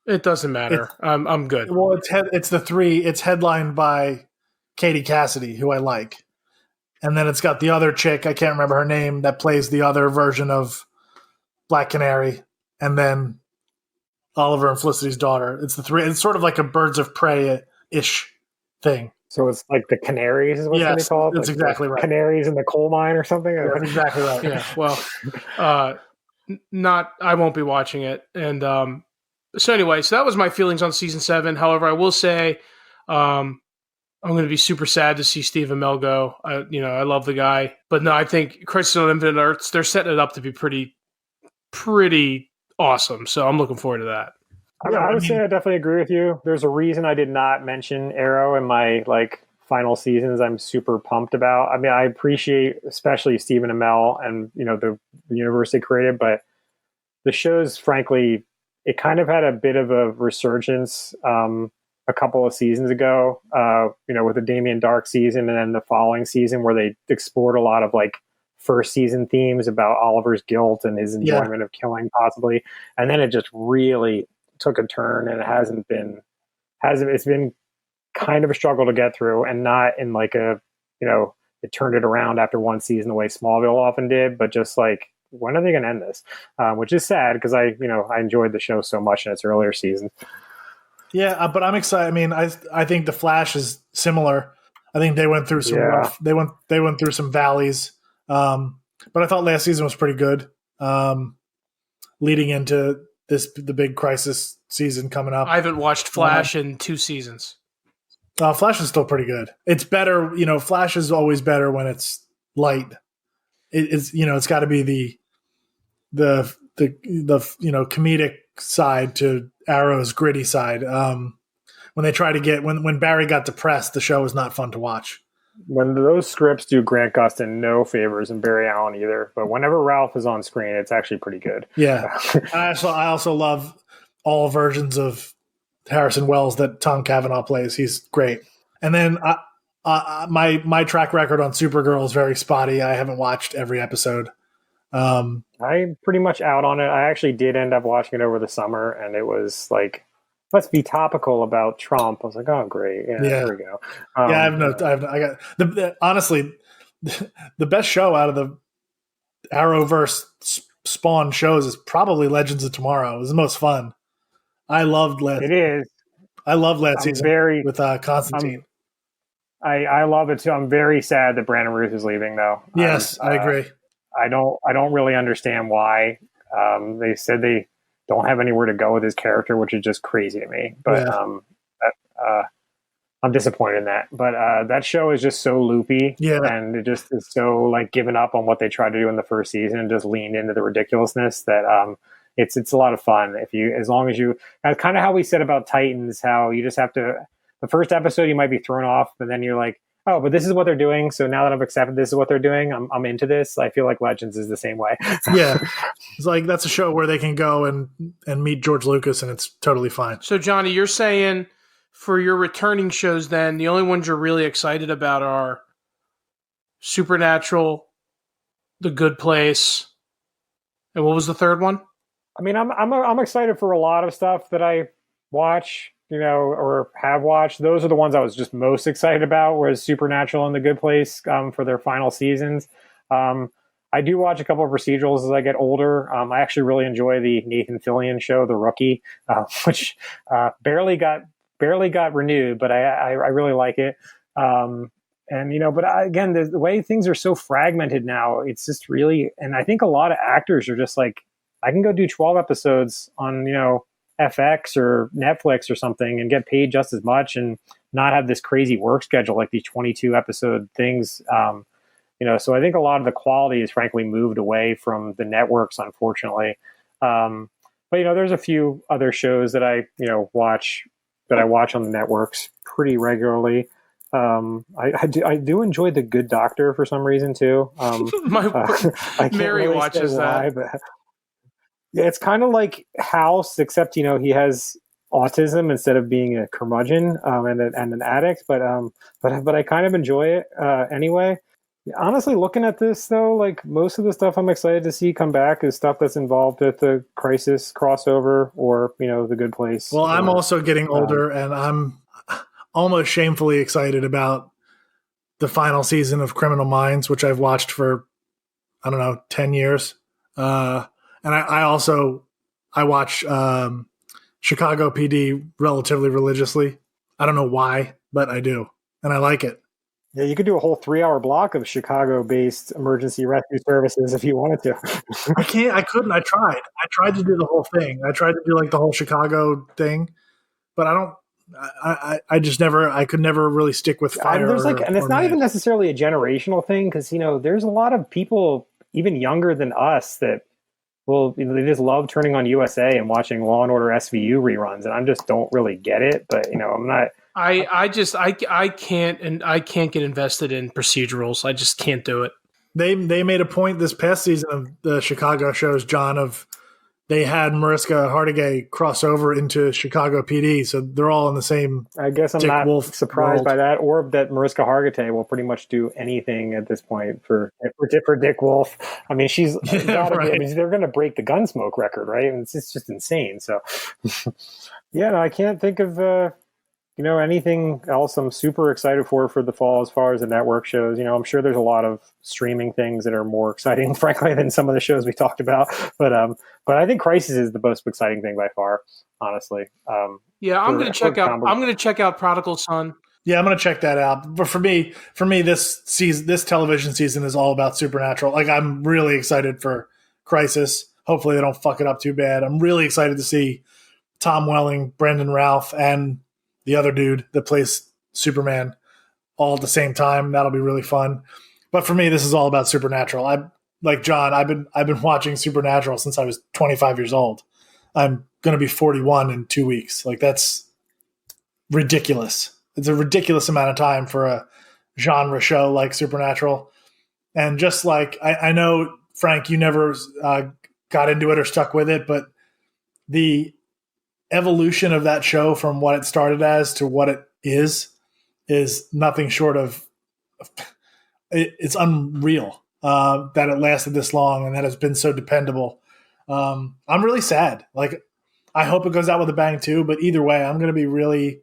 It doesn't matter. I'm good. Well, it's the three. It's headlined by Katie Cassidy, who I like. And then it's got the other chick, I can't remember her name, that plays the other version of Black Canary. And then Oliver and Felicity's daughter. It's the three. It's sort of like a Birds of Prey-ish thing. So it's like the Canaries is what they call it? That's like exactly right. Canaries in the coal mine or something? That's exactly right. Yeah, well, I won't be watching it. And so anyway, so that was my feelings on season 7. However, I will say I'm going to be super sad to see Steve Amell go. I love the guy. But no, I think Crisis on Infinite Earths, they're setting it up to be pretty awesome. So I'm looking forward to that. I would say I definitely agree with you. There's a reason I did not mention Arrow in my final seasons. I'm super pumped about. I mean, I appreciate especially Stephen Amell and the universe they created, but the show's frankly, it kind of had a bit of a resurgence a couple of seasons ago. With the Damien Dark season and then the following season where they explored a lot of first season themes about Oliver's guilt and his enjoyment of killing possibly, and then it just really took a turn, and it's been kind of a struggle to get through, and not in it turned it around after one season the way Smallville often did, but just when are they going to end this? Which is sad because I enjoyed the show so much in its earlier season. Yeah, but I'm excited. I mean, I think The Flash is similar. I think they went through some rough, they went through some valleys. But I thought last season was pretty good. Leading into the big Crisis season coming up. I haven't watched Flash in 2 seasons. Flash is still pretty good. It's better, Flash is always better when it's light. It's got to be the comedic side to Arrow's gritty side. When they try to get when Barry got depressed, the show was not fun to watch. When those scripts do Grant Gustin no favors and Barry Allen either, but whenever Ralph is on screen, it's actually pretty good. Yeah, I also love all versions of Harrison Wells that Tom Cavanaugh plays. He's great. And then my track record on Supergirl is very spotty. I haven't watched every episode. I'm pretty much out on it. I actually did end up watching it over the summer, and it was let's be topical about Trump. I was like, oh, great. Yeah. There we go. Honestly, the best show out of the Arrowverse Spawn shows is probably Legends of Tomorrow. It was the most fun. I loved last. It is. I love last season with Constantine. I love it too. I'm very sad that Brandon Ruth is leaving, though. Yes, I agree. I don't really understand why. They said they don't have anywhere to go with his character, which is just crazy to me. But I'm disappointed in that. But that show is just so loopy, and it just is so given up on what they tried to do in the first season and just leaned into the ridiculousness that it's a lot of fun. As long as you, kind of how we said about Titans, how you just have to the first episode you might be thrown off, but then you're like, oh, but this is what they're doing. So now that I've accepted this is what they're doing, I'm into this. I feel like Legends is the same way. Yeah. It's like that's a show where they can go and meet George Lucas and it's totally fine. So, Johnny, you're saying for your returning shows then, the only ones you're really excited about are Supernatural, The Good Place, and what was the third one? I mean, I'm excited for a lot of stuff that I watch, or have watched. Those are the ones I was just most excited about, was Supernatural and The Good Place for their final seasons. I do watch a couple of procedurals as I get older. I actually really enjoy the Nathan Fillion show, The Rookie, which barely got renewed, but I really like it. Again, the way things are so fragmented now, it's just really, and I think a lot of actors are just like, I can go do 12 episodes on, FX or Netflix or something and get paid just as much and not have this crazy work schedule like these 22 episode things. So I think a lot of the quality is frankly moved away from the networks, unfortunately. But there's a few other shows that I watch on the networks pretty regularly. I do enjoy The Good Doctor for some reason too. Mary really watches that. But yeah, it's kind of like House, except he has autism instead of being a curmudgeon and an addict. But I kind of enjoy it anyway. Honestly, looking at this though, like most of the stuff I'm excited to see come back is stuff that's involved with the Crisis crossover or The Good Place. Well, I'm also getting older, and I'm almost shamefully excited about the final season of Criminal Minds, which I've watched for 10 years. And I watch Chicago PD relatively religiously. I don't know why, but I do, and I like it. Yeah, you could do a whole 3-hour block of Chicago-based emergency rescue services if you wanted to. I couldn't. I tried to do the whole thing. I tried to do like the whole Chicago thing, but I could never really stick with fire. And it's not even necessarily a generational thing, because there's a lot of people even younger than us that they just love turning on USA and watching Law and Order SVU reruns, and I just don't really get it. But I'm not. I can't get invested in procedurals. I just can't do it. They made a point this past season of the Chicago shows, John, of they had Mariska Hargitay cross over into Chicago PD, so they're all in the same. I guess I'm not surprised by that, or that Mariska Hargitay will pretty much do anything at this point for Dick Wolf. I mean, she's gotta right. they're going to break the Gunsmoke record, right? And it's just insane. So, yeah, no, I can't think of anything else I'm super excited for the fall as far as the network shows. I'm sure there's a lot of streaming things that are more exciting, frankly, than some of the shows we talked about. But I think Crisis is the most exciting thing by far, honestly. I'm going to check out. I'm going to check out Prodigal Son. Yeah, I'm going to check that out. But for me, this television season is all about Supernatural. Like, I'm really excited for Crisis. Hopefully, they don't fuck it up too bad. I'm really excited to see Tom Welling, Brendan Routh, and the other dude that plays Superman all at the same time. That'll be really fun. But for me, this is all about Supernatural. Like John, I've been watching Supernatural since I was 25 years old. I'm going to be 41 in 2 weeks. Like, that's ridiculous. It's a ridiculous amount of time for a genre show like Supernatural. And just like, I know, Frank, you never got into it or stuck with it, but the evolution of that show from what it started as to what it is nothing short of it's unreal that it lasted this long and that it's been so dependable. I'm really sad. Like, I hope it goes out with a bang too, but either way, I'm going to be really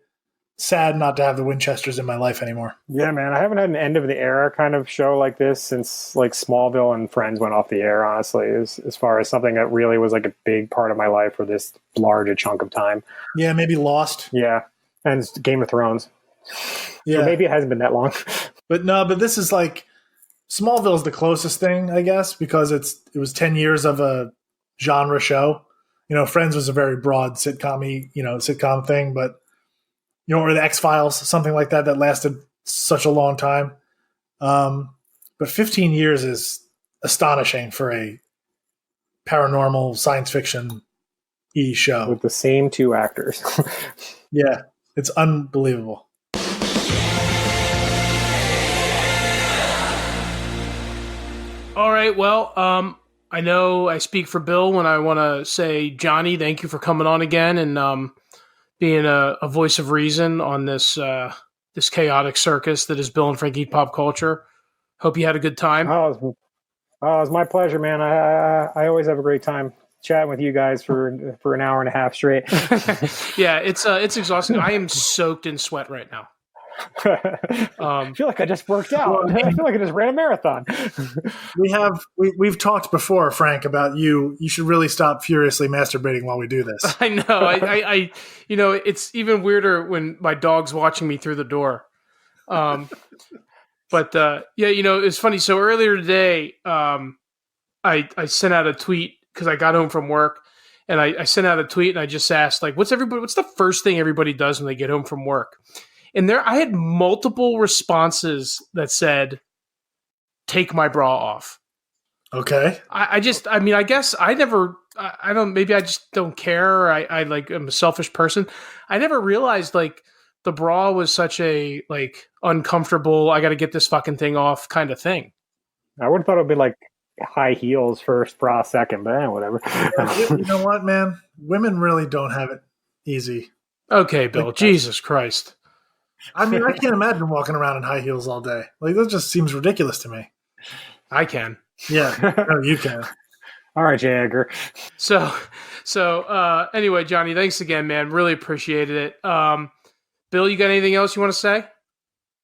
sad not to have the Winchesters in my life anymore. Yeah, man, I haven't had an end of the era kind of show like this since like Smallville and Friends went off the air, honestly, as far as something that really was like a big part of my life for this large a chunk of time. Yeah, maybe Lost. Yeah, and Game of Thrones. Yeah, so maybe it hasn't been that long. But this is like, Smallville's the closest thing, I guess, because it was 10 years of a genre show. Friends was a very broad sitcom thing, but or the X-Files, something like that lasted such a long time. But 15 years is astonishing for a paranormal science fiction-y show. With the same two actors. Yeah, it's unbelievable. right. Well, I know I speak for Bill when I want to say, Johnny, thank you for coming on again and being a voice of reason on this this chaotic circus that is Bill and Frankie Pop Culture. Hope you had a good time. It was my pleasure, man. I always have a great time chatting with you guys for an hour and a half straight. Yeah, it's exhausting. I am soaked in sweat right now. I feel like I just worked out. I feel like I just ran a marathon. We've talked before, Frank, about you. You should really stop furiously masturbating while we do this. I know. I it's even weirder when my dog's watching me through the door. But yeah, it's funny. So earlier today, I sent out a tweet because I got home from work, and I sent out a tweet and I just asked, like, what's the first thing everybody does when they get home from work? And I had multiple responses that said, take my bra off. Okay. I guess I never, I don't, maybe I just don't care. I like, I'm a selfish person. I never realized like the bra was such a like uncomfortable, I got to get this fucking thing off kind of thing. I would have thought it would be like high heels first, bra second, but whatever. You know what, man? Women really don't have it easy. Okay, Bill. Jesus Christ. I mean, I can't imagine walking around in high heels all day. Like, that just seems ridiculous to me. I can. Yeah, no, you can. All right, Jagger. So anyway, Johnny, thanks again, man. Really appreciated it. Bill, you got anything else you want to say?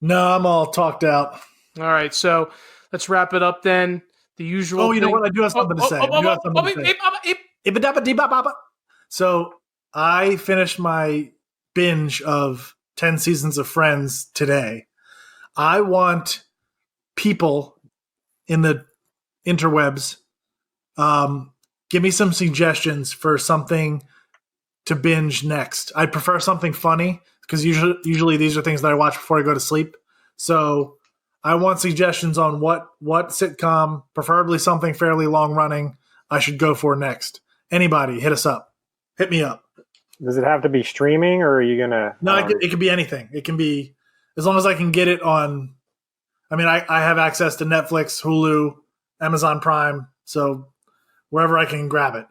No, I'm all talked out. All right, so let's wrap it up then. The usual. Oh, you know what? I do have something to say. So I finished my binge of 10 seasons of Friends today. I want people in the interwebs, give me some suggestions for something to binge next. I prefer something funny because usually these are things that I watch before I go to sleep. So I want suggestions on what sitcom, preferably something fairly long running, I should go for next. Anybody, hit us up. Hit me up. Does it have to be streaming, or are you gonna? No, it could be anything. It can be as long as I can get it on. I mean, I have access to Netflix, Hulu, Amazon Prime, so wherever I can grab it.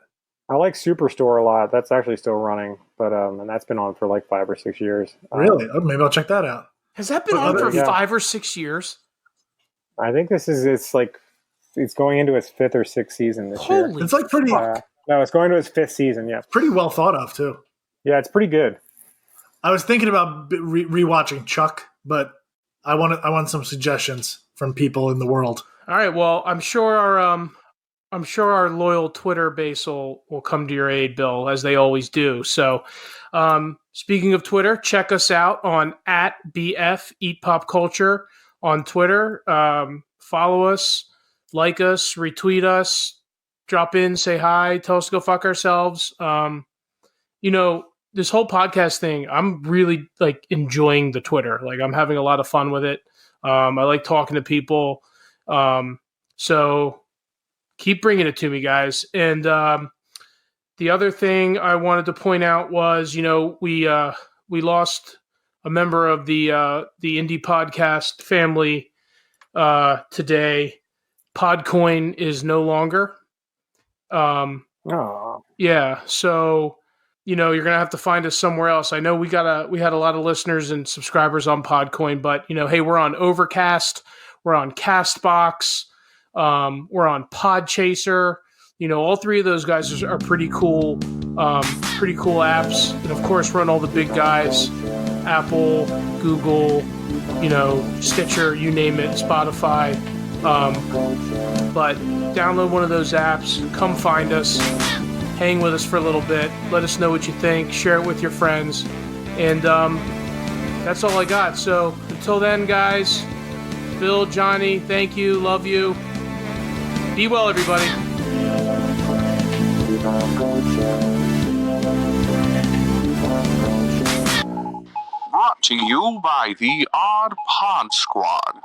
I like Superstore a lot. That's actually still running, but and that's been on for like 5 or 6 years. Really? Maybe I'll check that out. Has that been on for 5 or 6 years? I think it's going into its 5th or 6th season this year. It's like pretty. No, it's going to its 5th season. Yeah, pretty well thought of too. Yeah, it's pretty good. I was thinking about rewatching Chuck, but I want some suggestions from people in the world. All right. Well, I'm sure our loyal Twitter base will come to your aid, Bill, as they always do. So, speaking of Twitter, check us out on @BF Eat Pop Culture on Twitter. Follow us, like us, retweet us, drop in, say hi, tell us to go fuck ourselves. This whole podcast thing, I'm really like enjoying the Twitter. Like I'm having a lot of fun with it. I like talking to people. So keep bringing it to me, guys. And the other thing I wanted to point out was, we lost a member of the indie podcast family today. Podcoin is no longer. Yeah, so you're gonna have to find us somewhere else. I know we had a lot of listeners and subscribers on Podcoin, but hey, we're on Overcast, we're on Castbox, we're on Podchaser. All three of those guys are pretty cool apps, and of course, run all the big guys: Apple, Google, Stitcher, you name it, Spotify. But download one of those apps, come find us, hang with us for a little bit, let us know what you think, share it with your friends, and that's all I got. So until then, guys, Bill, Johnny, thank you, love you, be well, everybody. Brought to you by the Odd Pod Squad.